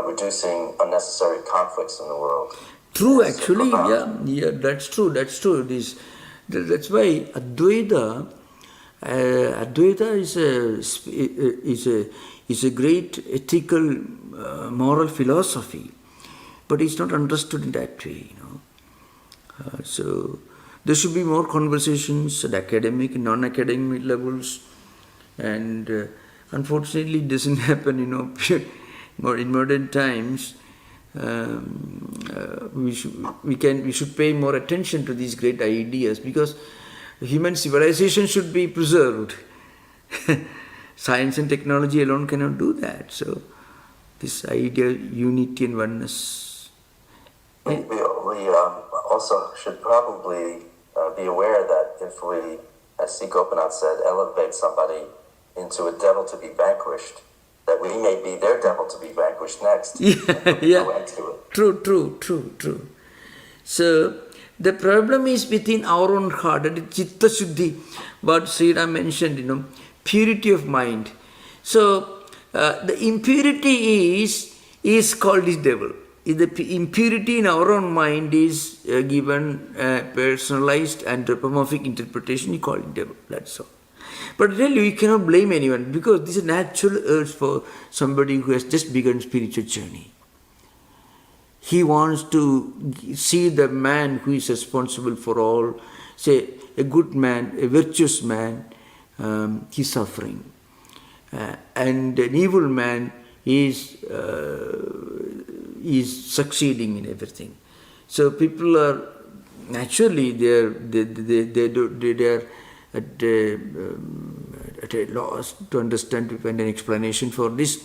reducing unnecessary conflicts in the world. True, actually, yeah, that's true. That's why Advaita is a great ethical, moral philosophy, but it's not understood in that way. So there should be more conversations at academic and non-academic levels, and unfortunately, it doesn't happen. In modern times, we should pay more attention to these great ideas, because human civilization should be preserved. Science and technology alone cannot do that. So, this idea of unity and oneness. We also should probably be aware that if we, as C. Gopinath said, elevate somebody into a devil to be vanquished, that we may be their devil to be vanquished next. Yeah, yeah. No end to it. True. So the problem is within our own heart, that is chitta shuddhi, what Srira mentioned, purity of mind. So the impurity is called this devil. The impurity in our own mind is given personalized anthropomorphic interpretation, you call it devil, that's all. But really you cannot blame anyone, because this is a natural urge for somebody who has just begun spiritual journey. He wants to see the man who is responsible for all, say a good man, a virtuous man, he's suffering. And an evil man is succeeding in everything. So people are naturally they are at a loss to understand, to find an explanation for this.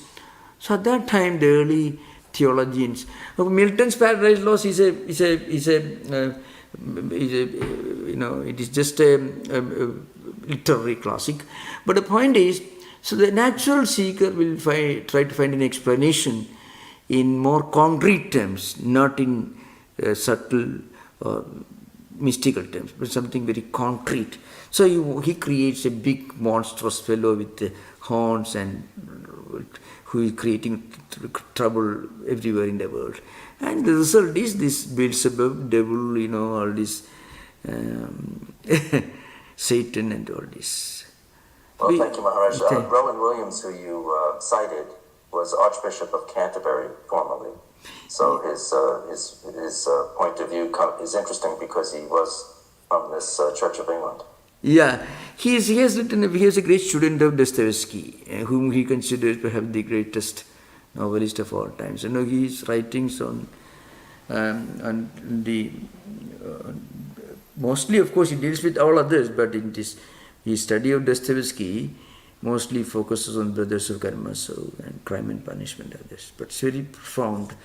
So at that time, the early theologians, Milton's Paradise Lost it is just a literary classic. But the point is, so the natural seeker will try to find an explanation in more concrete terms, not in subtle or mystical terms, but something very concrete. So he creates a big monstrous fellow with horns and who is creating trouble everywhere in the world. And the result is this Beelzebub, devil, all this Satan and all this. Well, thank you, Maharaj. Rowan Williams, who you cited, was Archbishop of Canterbury formerly. So his point of view is interesting because he was from this Church of England. Yeah, he has a great student of Dostoevsky, whom he considers perhaps the greatest novelist of all times. His writings on the mostly, of course, he deals with all others, but in his study of Dostoevsky mostly focuses on Brothers of Karamazov and Crime and Punishment and others. But it's very profound.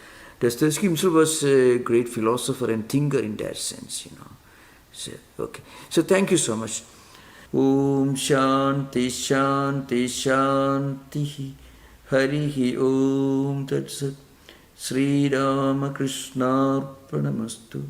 Dostoevsky himself was a great philosopher and thinker in that sense, So, okay. So thank you so much. Om Shanti Shanti Shanti Harihi Om Tat Sat Sri Rama Krishna Arpanamastu.